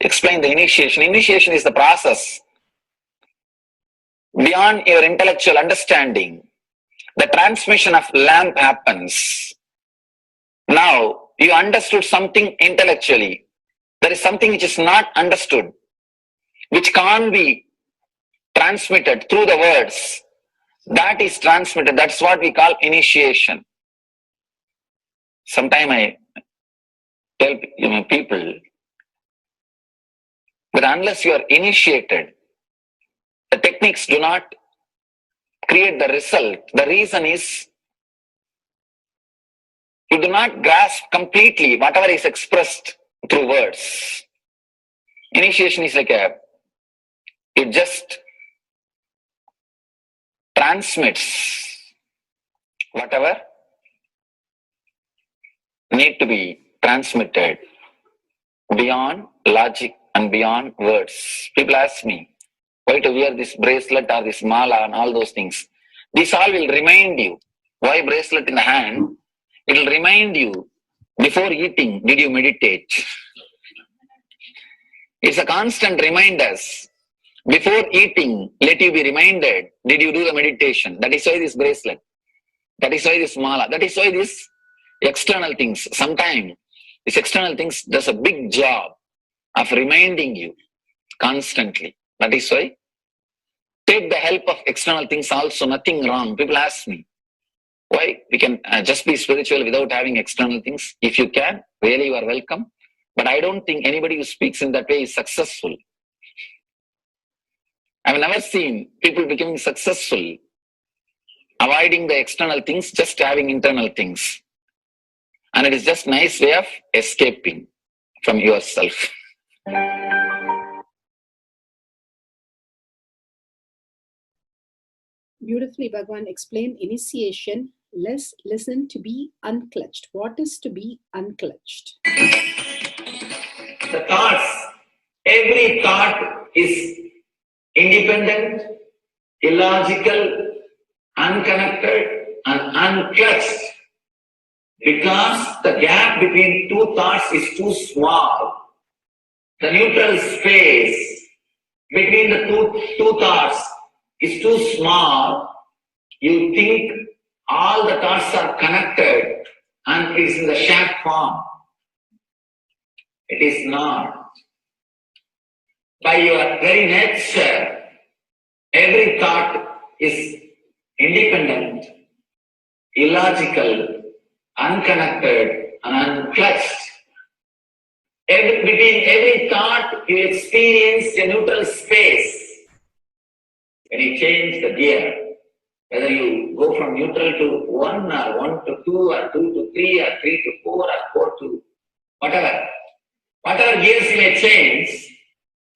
explain the initiation. Initiation is the process beyond your intellectual understanding. The transmission of lamp happens. Now, you understood something intellectually. There is something which is not understood, which can't be transmitted through the words. That is transmitted. That's what we call initiation. Sometimes I tell people that unless you are initiated, the techniques do not create the result. The reason is you do not grasp completely whatever is expressed through words. Initiation is like you just transmits whatever need to be transmitted beyond logic and beyond words. People ask me, why to wear this bracelet or this mala and all those things. This all will remind you. Why bracelet in the hand? It will remind you, before eating, did you meditate? It's a constant reminder. Before eating, let you be reminded, did you do the meditation? That is why this bracelet. That is why this mala. That is why this external things. Sometimes these external things does a big job of reminding you constantly. That is why take the help of external things also, nothing wrong. People ask me, why we can just be spiritual without having external things? If you can, really you are welcome. But I don't think anybody who speaks in that way is successful. I've never seen people becoming successful avoiding the external things, just having internal things. And it is just nice way of escaping from yourself. Beautifully, Bhagwan explained initiation. Let's listen to be unclutched. What is to be unclutched? The thoughts, every thought is independent, illogical, unconnected, and unclutched. Because the gap between two thoughts is too small. The neutral space between the two thoughts is too small. You think all the thoughts are connected and it is in the shared form. It is not. By your very nature, every thought is independent, illogical, unconnected, and unclutched. Between every thought, you experience a neutral space. When you change the gear, whether you go from neutral to 1 or 1 to 2 or 2 to 3 or 3 to 4 or 4 to whatever gears you may change,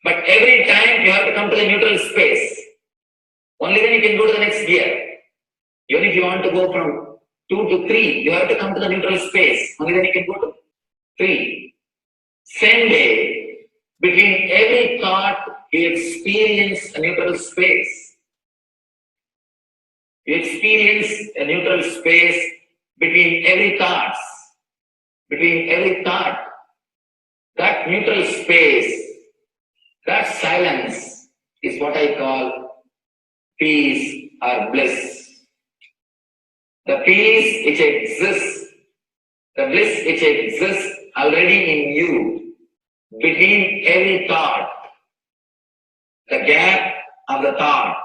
but every time you have to come to the neutral space. Only then you can go to the next gear. Even if you want to go from 2 to 3, you have to come to the neutral space. Only then you can go to 3. Same way, between every thought, you experience a neutral space. You experience a neutral space between every thought. Between every thought. That neutral space, that silence is what I call peace or bliss. The peace which exists, the bliss which exists already in you, between every thought, the gap of the thought,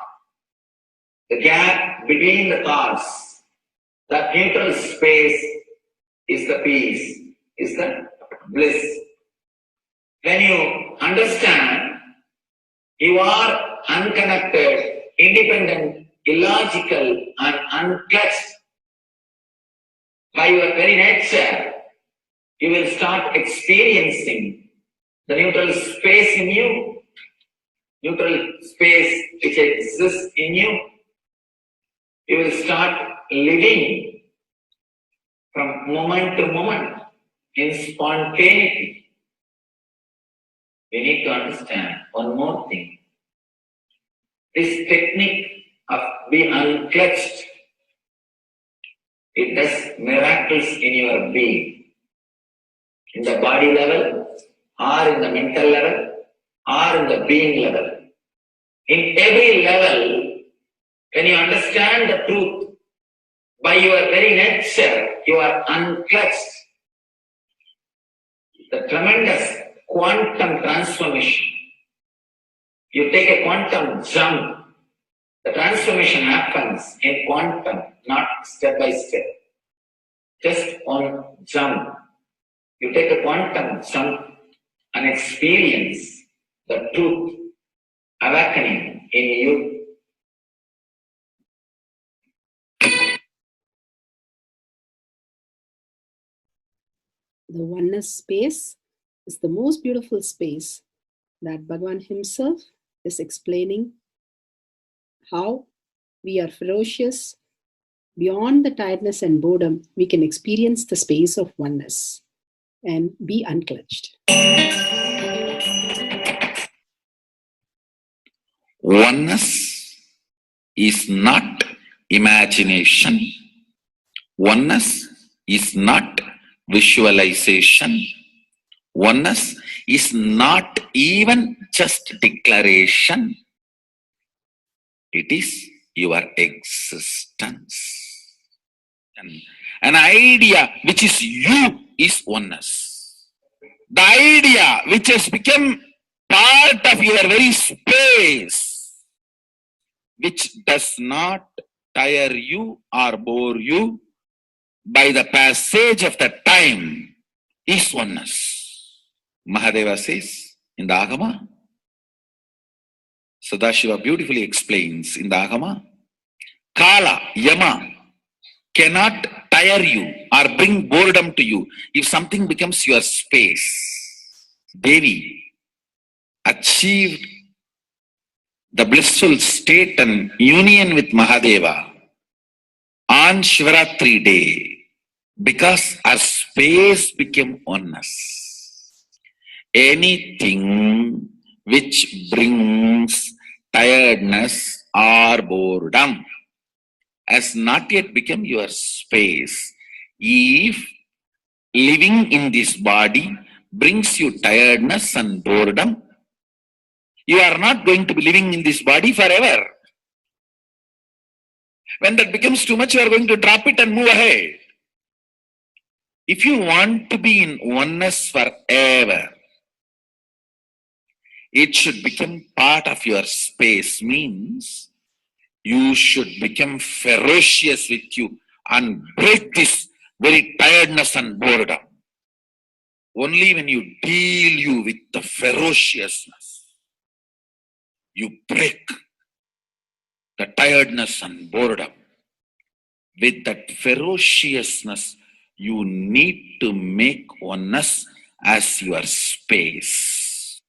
the gap between the thoughts, that neutral space is the peace, is the bliss. When you understand you are unconnected, independent, illogical, and unclutched, by your very nature, you will start experiencing the neutral space in you, neutral space which exists in you. You will start living from moment to moment in spontaneity. You need to understand one more thing. This technique of be unclutched, it does miracles in your being. In the body level, or in the mental level, or in the being level. In every level, when you understand the truth, by your very nature, you are unclutched. The tremendous quantum transformation. You take a quantum jump, the transformation happens in quantum, not step by step. Just one jump. You take a quantum jump and experience the truth awakening in you. The oneness space is the most beautiful space that Bhagwan himself is explaining how we are ferocious. Beyond the tiredness and boredom, we can experience the space of oneness and be unclutched. Oneness is not imagination. Oneness is not visualization. Oneness is not even just declaration. It is your existence. An idea which is you is oneness. The idea which has become part of your very space, which does not tire you or bore you by the passage of the time, is oneness. Mahadeva says in the Agama, Sadashiva beautifully explains in the Agama, Kala, Yama cannot tire you or bring boredom to you if something becomes your space. Devi achieved the blissful state and union with Mahadeva on Shivaratri day because our space became oneness. Anything which brings tiredness or boredom has not yet become your space. If living in this body brings you tiredness and boredom, you are not going to be living in this body forever. When that becomes too much, you are going to drop it and move ahead. If you want to be in oneness forever, it should become part of your space, means you should become ferocious with you and break this very tiredness and boredom. Only when you deal you with the ferociousness, you break the tiredness and boredom. With that ferociousness, you need to make oneness as your space.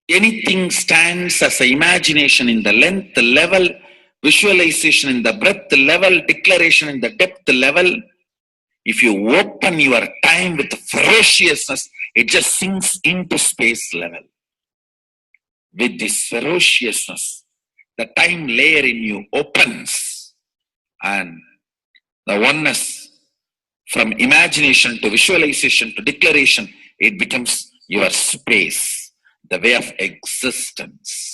Anything stands as an imagination in the length level, visualization in the breadth level, declaration in the depth level. If you open your time with ferociousness, it just sinks into space level. With this ferociousness, the time layer in you opens, and the oneness from imagination to visualization to declaration, it becomes your space, the way of existence.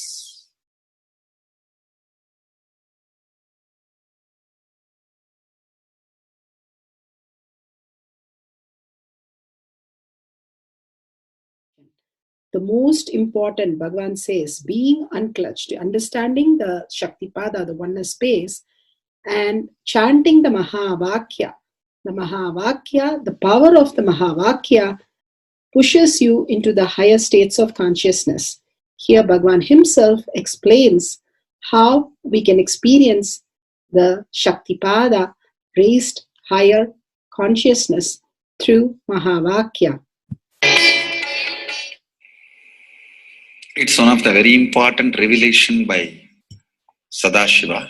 The most important, Bhagavan says, being unclutched, understanding the Shaktipada, the oneness space, and chanting the Mahavakya. The Mahavakya, the power of the Mahavakya, pushes you into the higher states of consciousness. Here Bhagavan himself explains how we can experience the Shaktipada, raised higher consciousness, through Mahavakya. It's one of the very important revelation by Sadashiva.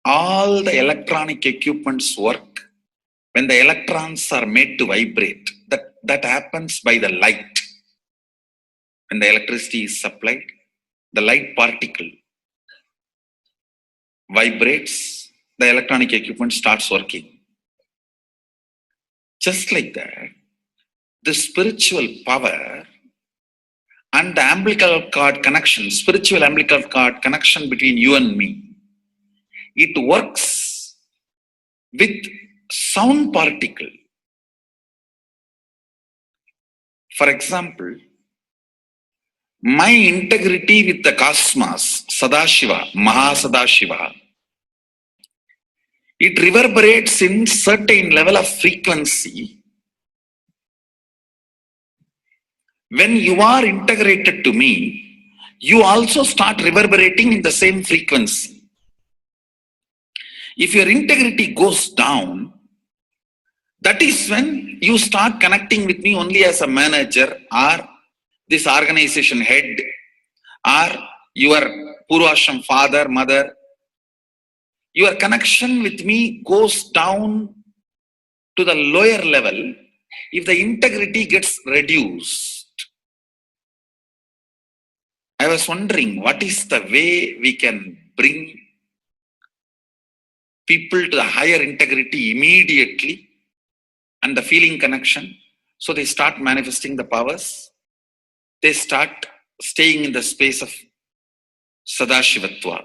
All the electronic equipments work when the electrons are made to vibrate. That happens by the light. When the electricity is supplied, the light particle vibrates, the electronic equipment starts working. Just like that, the spiritual power and the umbilical cord connection, spiritual umbilical cord connection between you and me, it works with sound particle. For example, my integrity with the cosmos, Sadashiva, Mahasadashiva, it reverberates in certain level of frequency. When you are integrated to me, you also start reverberating in the same frequency. If your integrity goes down, that is when you start connecting with me only as a manager or this organization head or your Purvashram, father, mother. Your connection with me goes down to the lower level if the integrity gets reduced. I was wondering, what is the way we can bring people to the higher integrity immediately and the feeling connection? So they start manifesting the powers. They start staying in the space of Sadashivatva.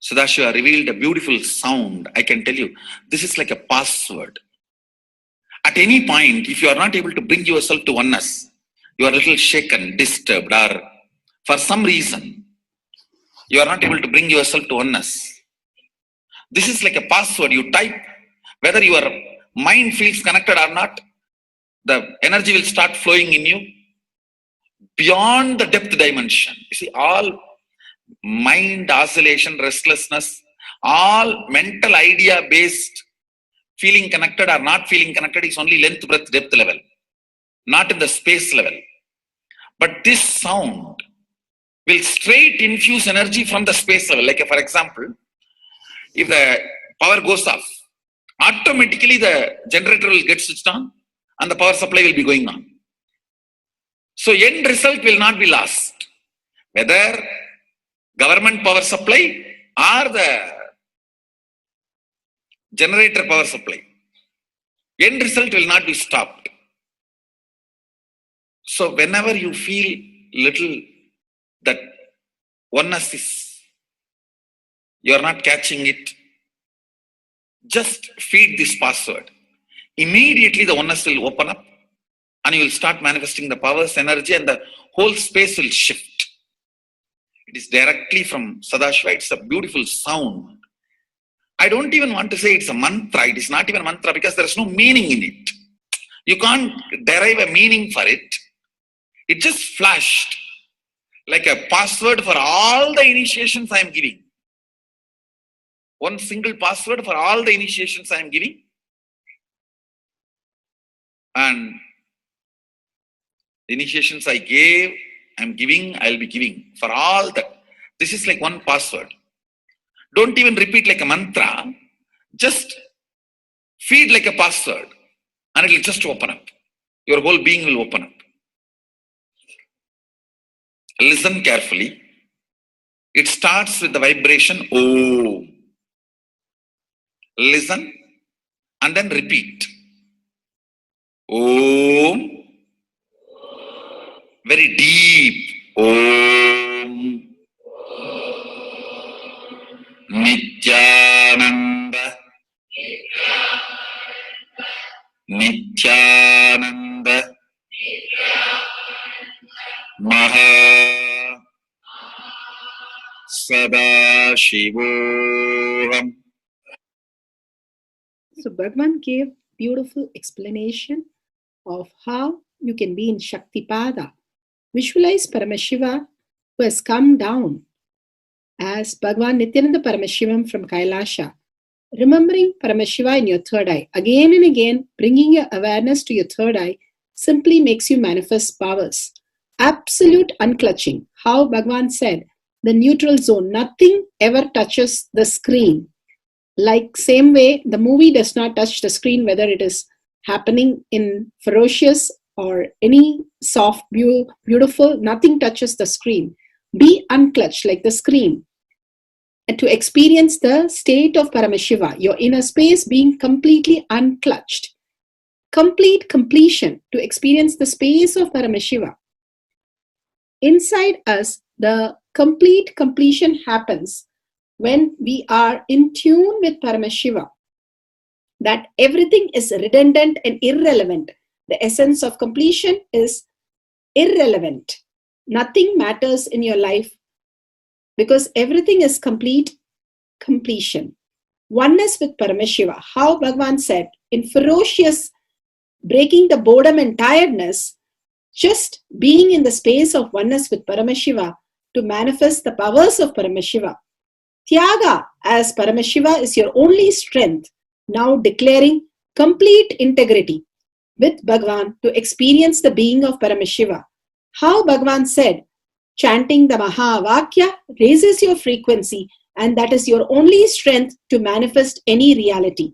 Sadashiva revealed a beautiful sound. I can tell you, this is like a password. At any point, if you are not able to bring yourself to oneness, you are a little shaken, disturbed, or for some reason, you are not able to bring yourself to oneness. This is like a password. You type, whether your mind feels connected or not, the energy will start flowing in you beyond the depth dimension. You see, all mind oscillation, restlessness, all mental idea based feeling connected or not feeling connected is only length, breadth, depth level, not in the space level. But this sound will straight infuse energy from the space level. Like for example, if the power goes off, automatically the generator will get switched on and the power supply will be going on. So end result will not be lost. Whether government power supply or the generator power supply, end result will not be stopped. So whenever you feel little that oneness is, you are not catching it, just feed this password. Immediately the oneness will open up and you will start manifesting the powers, energy, and the whole space will shift. It is directly from Sadashiva. It's a beautiful sound. I don't even want to say it's a mantra. It is not even a mantra because there is no meaning in it. You can't derive a meaning for it. It just flashed like a password for all the initiations I am giving. One single password for all the initiations I am giving. And the initiations I gave, I am giving, I will be giving for all that. This is like one password. Don't even repeat like a mantra. Just feed like a password and it will just open up. Your whole being will open up. Listen carefully. It starts with the vibration Om. Listen and then repeat. Om. Very deep. Om. Nithyananda. Nithyananda. Maha Sadashivoham. So Bhagavan gave beautiful explanation of how you can be in Shaktipada. Visualize Paramashiva who has come down as Bhagavan Nithyananda Paramashivam from Kailasha. Remembering Paramashiva in your third eye. Again and again, bringing your awareness to your third eye simply makes you manifest powers. Absolute unclutching. How Bhagavan said, the neutral zone. Nothing ever touches the screen. Like same way, the movie does not touch the screen, whether it is happening in ferocious or any soft, beautiful, nothing touches the screen. Be unclutched like the screen. And to experience the state of Paramashiva, your inner space being completely unclutched. Complete completion to experience the space of Paramashiva. Inside us, the complete completion happens when we are in tune with Paramashiva. That everything is redundant and irrelevant. The essence of completion is irrelevant. Nothing matters in your life because everything is complete completion. Oneness with Paramashiva. How Bhagavan said, in ferocious breaking the boredom and tiredness, just being in the space of oneness with Paramashiva to manifest the powers of Paramashiva. Tyaga as Paramashiva is your only strength, now declaring complete integrity with Bhagavan to experience the being of Paramashiva. How Bhagavan said, Chanting the Mahavakya raises your frequency, and that is your only strength to manifest any reality.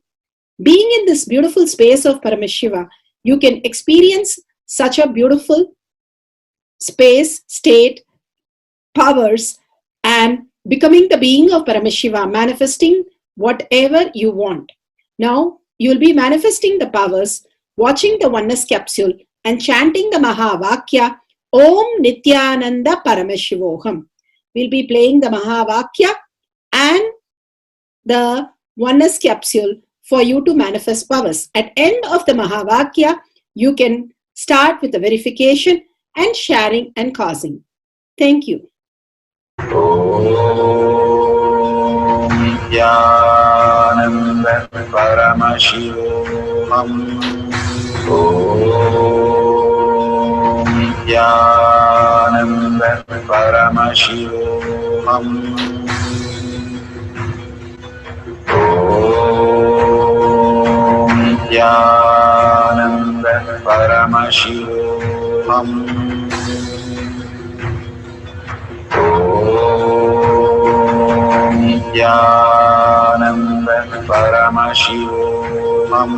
Being in this beautiful space of Paramashiva, you can experience such a beautiful space, state, powers, and becoming the being of Paramashiva, manifesting whatever you want. Now, you will be manifesting the powers, watching the oneness capsule, and chanting the Mahavakya, Om Nithyananda Paramashivoham. We'll be playing the Mahavakya and the oneness capsule for you to manifest powers. At end of the Mahavakya, you can start with the verification and sharing and causing. Thank you. Nithyananda Paramashivoham. Om Nithyananda Paramashivoham. Om Nithyananda Paramashivoham. Om Nithyananda Paramashivoham. Om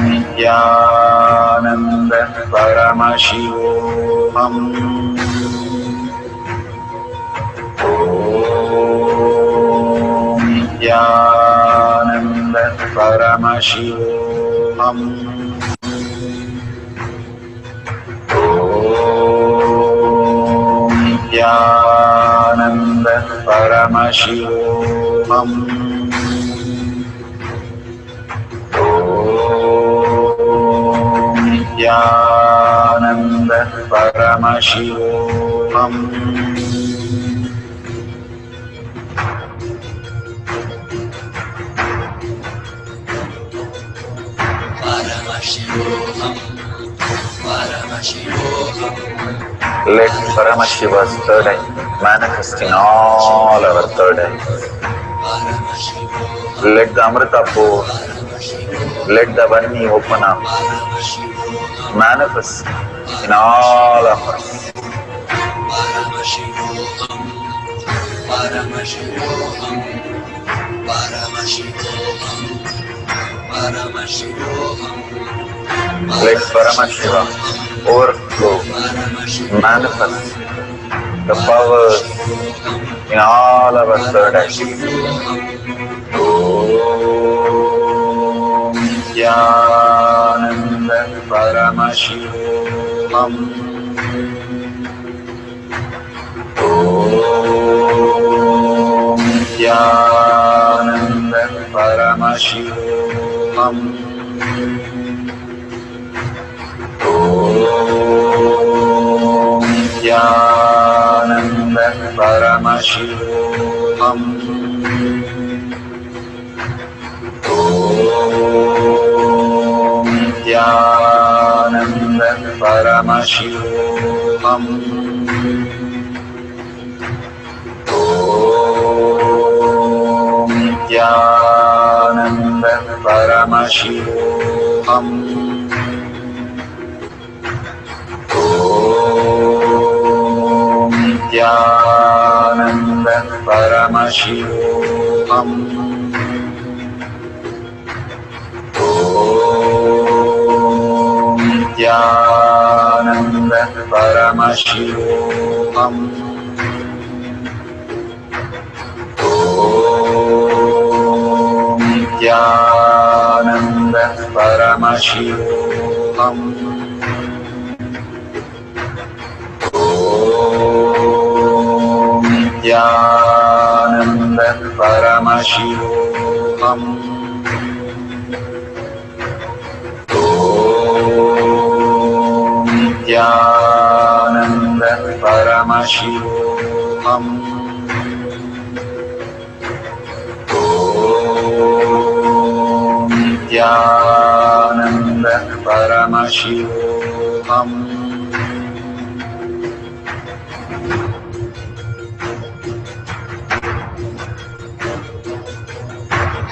Nithyananda Paramashivoham. Om Nithyananda Paramashivoham. Om Nithyananda Paramashivoham. Om Nithyananda Paramashivoham. Let Paramashiva's third eye manifest in all our third eyes. Let the Amrita pour, let the Vani open up, manifest in all of us. Let Paramashiva overflow, manifest the powers in all our third eyes. Om Nithyananda Paramashivoham. Om Nithyananda Paramashivoham. Om Nithyananda Paramashivoham. Om Nithyananda Paramashivoham. Om Nithyananda Paramashivoham. Om Nithyananda Paramashivoham. Om Nithyananda Paramashivoham. Om Nithyananda Paramashivoham. Om Nithyananda Paramashivoham. Om Nithyananda Paramashivoham. Om Nithyananda Paramashivoham.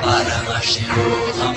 Paramashivoham.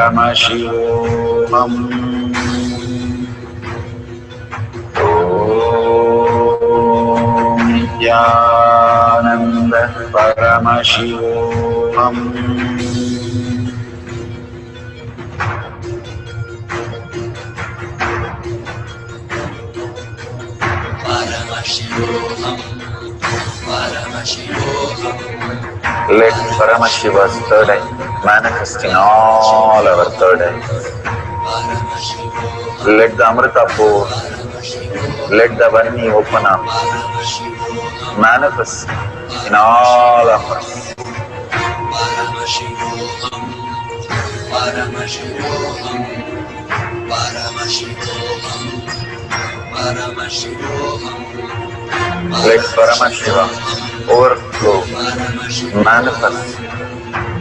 Paramashivoham. Nithyananda Paramashivoham. Let Paramashiva's third eye manifest in all our third eyes. Let the Amrita pour, let the Varni open up, manifest in all of us. Let Paramashiva overflow, manifest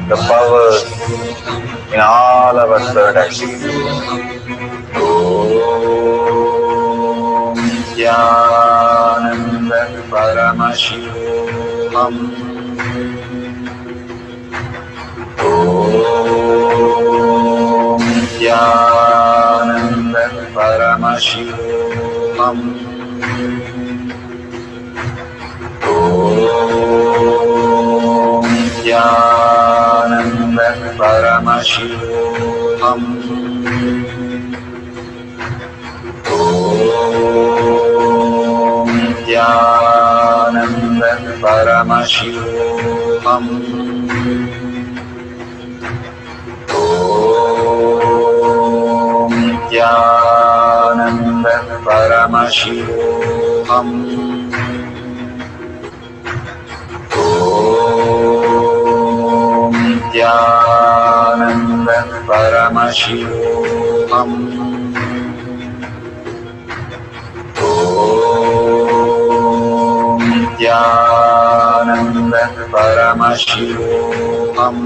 the powers in all our third eyes. Om Nithyananda Paramashivoham. Om Nithyananda Paramashivoham. Om Nithyananda Paramashivoham. Om Nithyananda Paramashivoham. Om Nithyananda Paramashivoham. Om Nithyananda Paramashivoham. Om Nithyananda Paramashivoham. Om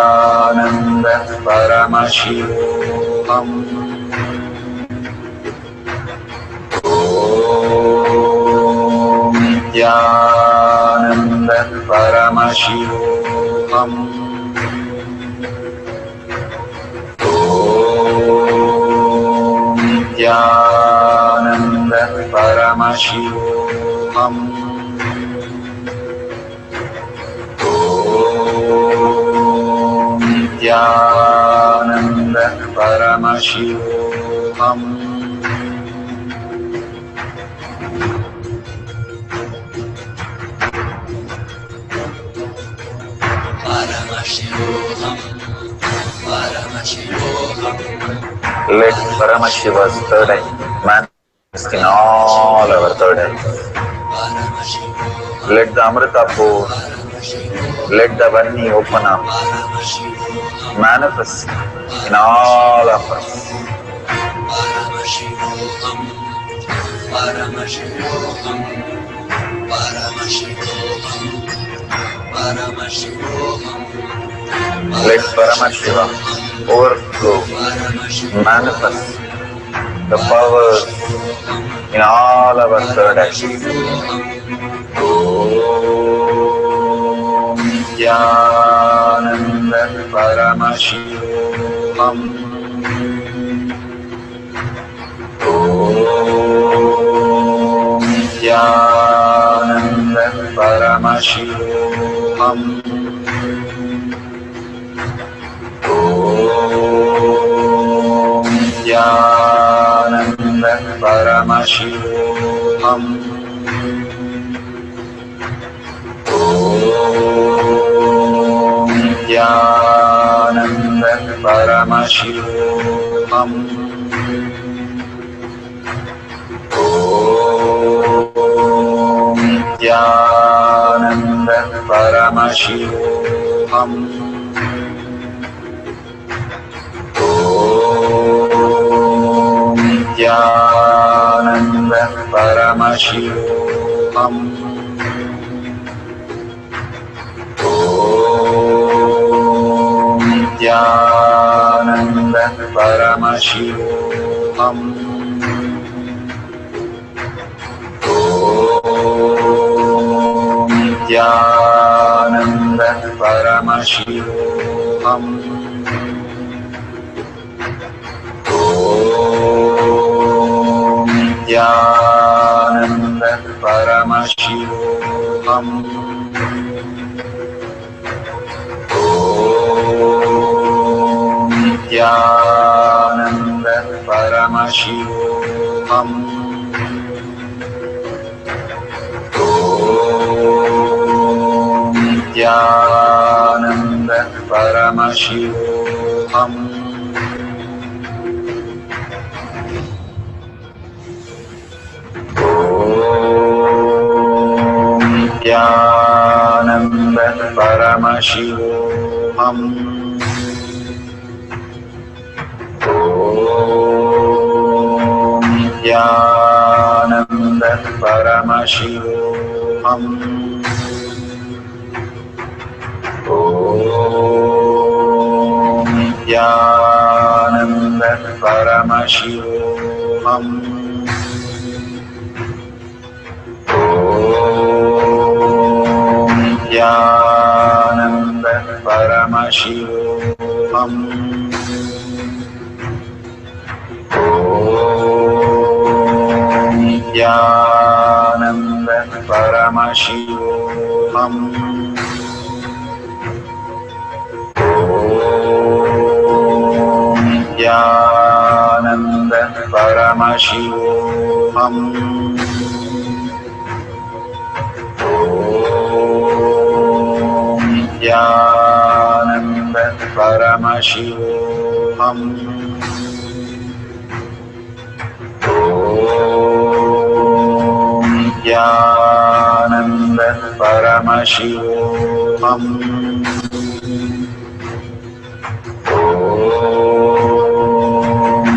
Nithyananda Paramashivoham. Om Nithyananda Paramashivoham. Om Nithyananda Paramashivoham. Om Nithyananda Paramashivoham. Let Paramashiva's third eye manifest in all our third eyes. Let the Amrita pour, let the Varni open up, manifest in all of us. Let Paramashiva overflow, manifest the powers in all our third eyes. Om Nithyananda Paramashivoham. Om Nithyananda Paramashivoham. Om Nithyananda Paramashivoham. Om Nithyananda Paramashivoham. Om Nithyananda Paramashivoham. Om Nithyananda Paramashivoham. Om Nithyananda Paramashivoham. Om Nithyananda Paramashivoham. Om Nithyananda Paramashivoham. Om Nithyananda Paramashivoham. Om Nithyananda Paramashivoham. Om Nithyananda Paramashivoham. Om Nithyananda Paramashivoham. Om Nithyananda Paramashivoham. Om Nithyananda Paramashivoham. Om Nithyananda Paramashivoham. Om Nithyananda Paramashivoham. Om Nithyananda Paramashivoham. Om Nithyananda Paramashivoham. Om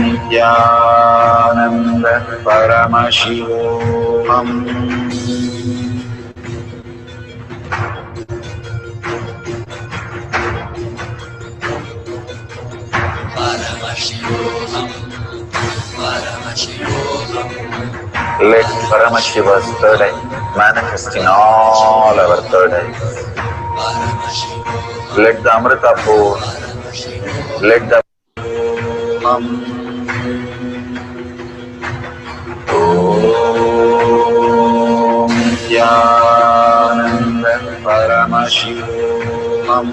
Nithyananda Paramashivoham. Let Paramashiva's third eye manifest in all our third eyes. Let the Amrita pour, let the Om Nithyananda Paramashivoham.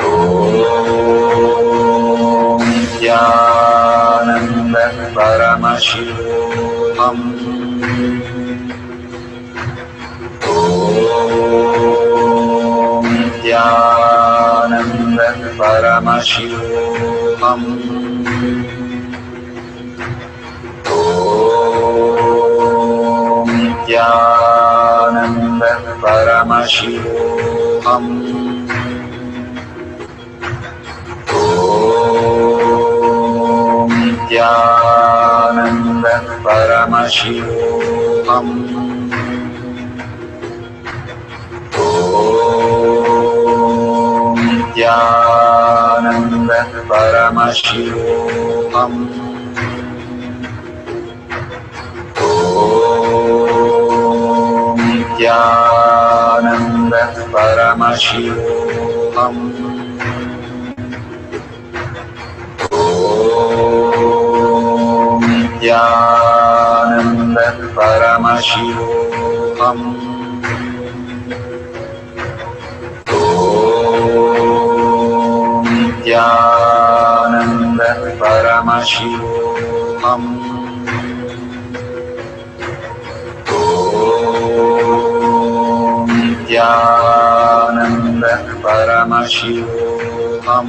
Om Nithyananda Paramashivoham. Om Nithyananda Paramashivoham. Om Nithyananda Paramashivoham. Om Nithyananda Paramashivoham. Om Nithyananda Paramashivoham. Om Nithyananda Paramashivoham. Om Nithyananda Paramashivoham. Om Nithyananda Paramashivoham. Om Nithyananda Paramashivoham.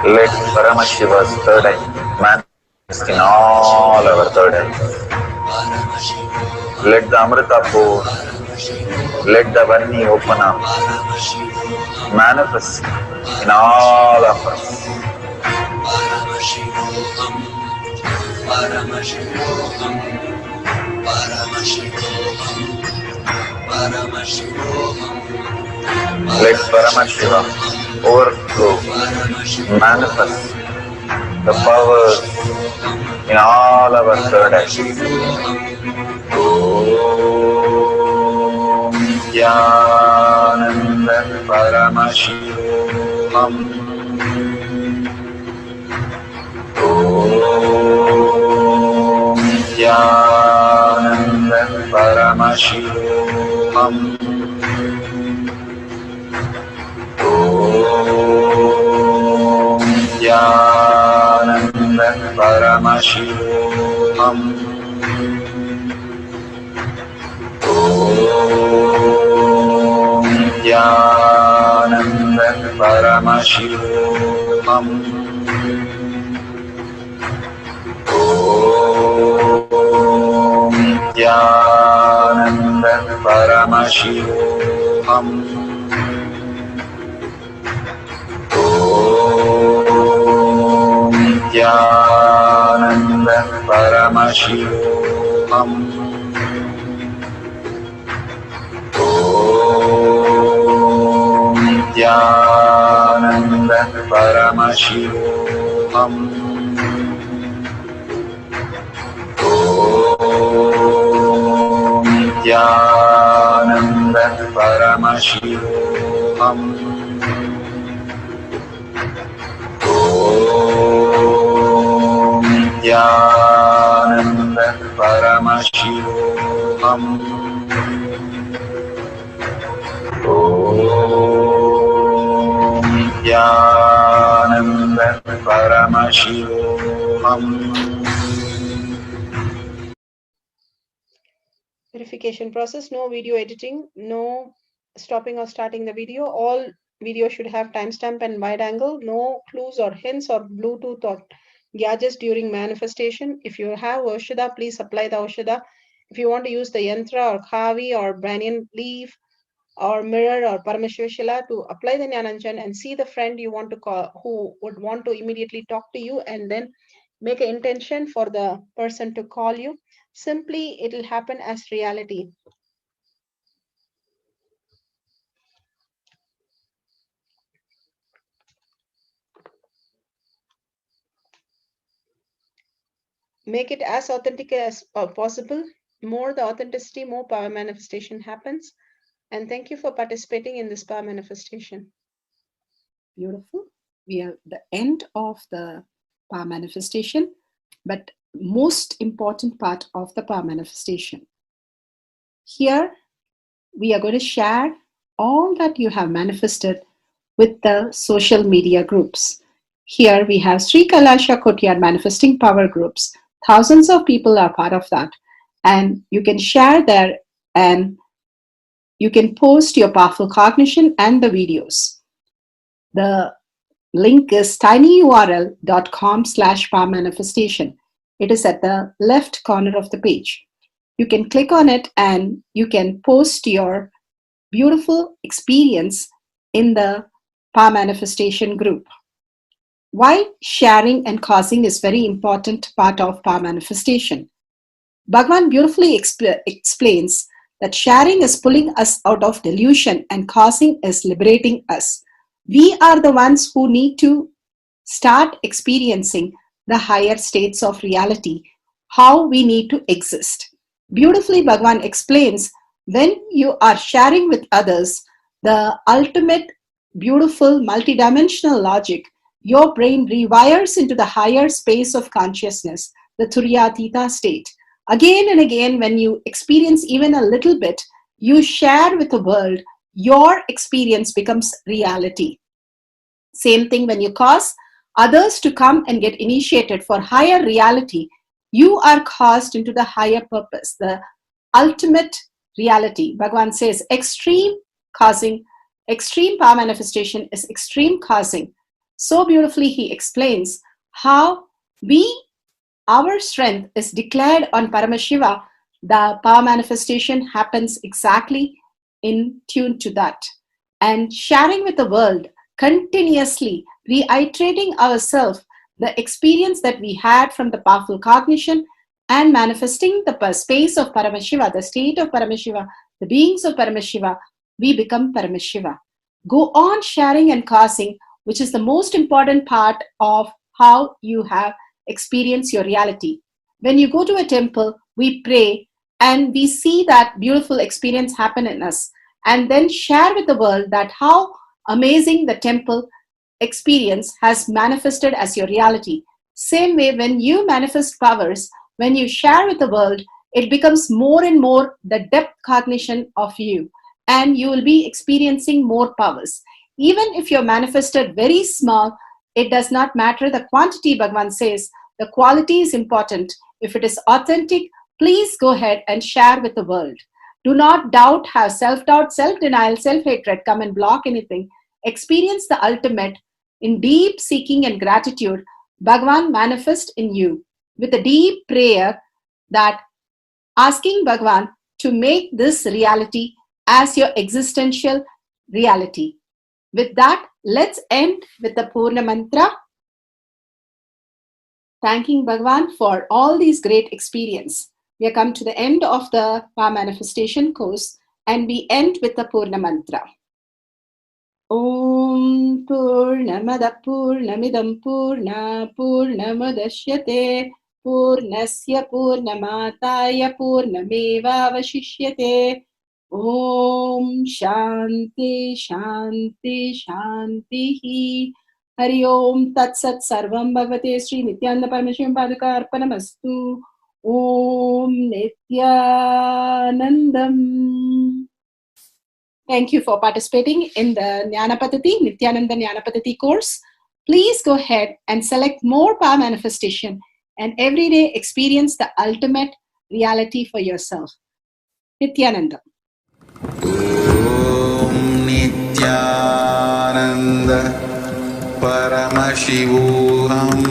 Let Paramashiva's third eye manifest in all our third eyes. Let the Amrita pour, let the Varni open up, manifest in all of us. Let Paramashiva overflow, manifest the powers in all our third eye. Om Nithyananda Paramashivoham. Om Nithyananda Paramashivoham. Om Nithyananda Paramashivoham. Om Nithyananda Paramashivoham. Om Nithyananda Paramashivoham. Om Nithyananda Paramashivoham. Om Nithyananda Paramashivoham. Om Nithyananda Paramashivoham. Om Nithyananda Paramashivoham. Om Nithyananda Paramashivoham. Verification process, no video editing, no stopping or starting the video. All video should have timestamp and wide angle, no clues or hints or Bluetooth or gadgets during manifestation. If you have Aushadha, please apply the Aushadha. If you want to use the Yantra or Kavi or Banyan leaf or mirror or Parameshwashila to apply the Jnananjan and see the friend you want to call, who would want to immediately talk to you, and then make an intention for the person to call you. Simply, it will happen as reality. Make it as authentic as possible. More the authenticity, more power manifestation happens. And thank you for participating in this power manifestation. Beautiful. We are at the end of the power manifestation, but most important part of the power manifestation. Here, we are going to share all that you have manifested with the social media groups. Here we have Sri Kailasha Kotyar Manifesting Power Groups. Thousands of people are part of that. And you can share there and you can post your powerful cognition and the videos. The link is tinyurl.com/power manifestation. It is at the left corner of the page. You can click on it and you can post your beautiful experience in the power manifestation group. Why sharing and causing is very important part of power manifestation. Bhagavan beautifully explains that sharing is pulling us out of delusion and causing is liberating us. We are the ones who need to start experiencing the higher states of reality, how we need to exist. Beautifully, Bhagavan explains when you are sharing with others the ultimate beautiful multidimensional logic, your brain rewires into the higher space of consciousness, the Turyatita state. Again and again, when you experience even a little bit, you share with the world, your experience becomes reality. Same thing when you cause others to come and get initiated for higher reality, you are caused into the higher purpose, the ultimate reality. Bhagavan says extreme causing, extreme power manifestation is extreme causing. So beautifully he explains how our strength is declared on Paramashiva. The power manifestation happens exactly in tune to that. And sharing with the world, continuously reiterating ourselves the experience that we had from the powerful cognition and manifesting the space of Paramashiva, the state of Paramashiva the beings of Paramashiva, we become Paramashiva. Go on sharing and causing, which is the most important part of how you have experienced your reality. When you go to a temple, we pray and we see that beautiful experience happen in us, and then share with the world that how amazing the temple experience has manifested as your reality. Same way, when you manifest powers, when you share with the world, it becomes more and more the depth cognition of you, and you will be experiencing more powers. Even if you're manifested very small, it does not matter the quantity, Bhagavan says. The quality is important. If it is authentic, please go ahead and share with the world. Do not doubt, have self-doubt, self-denial, self-hatred come and block anything. Experience the ultimate in deep seeking and gratitude. Bhagavan manifest in you with a deep prayer, that asking Bhagavan to make this reality as your existential reality. With that, let's end with the Purna Mantra, thanking Bhagavan for all these great experience. We have come to the end of the Power Manifestation course, and we end with the Purna Mantra. Om Purnamada Purnamidam Purna Purnamadashyate Purnasya Purnamataya Purnameva Vashishyate. Om Shanti Shanti Shanti. Hari Om Tat Sat Sarvam Bhagavate Sri Nithyananda Parameshivam Padaka Arpanamastu. Om Nithyanandam. Thank you for participating in the Jnana Paddhati, Nithyananda Jnana Paddhati course. Please go ahead and select more power manifestation and every day experience the ultimate reality for yourself. Nithyananda. Om Nithyananda Paramashivoham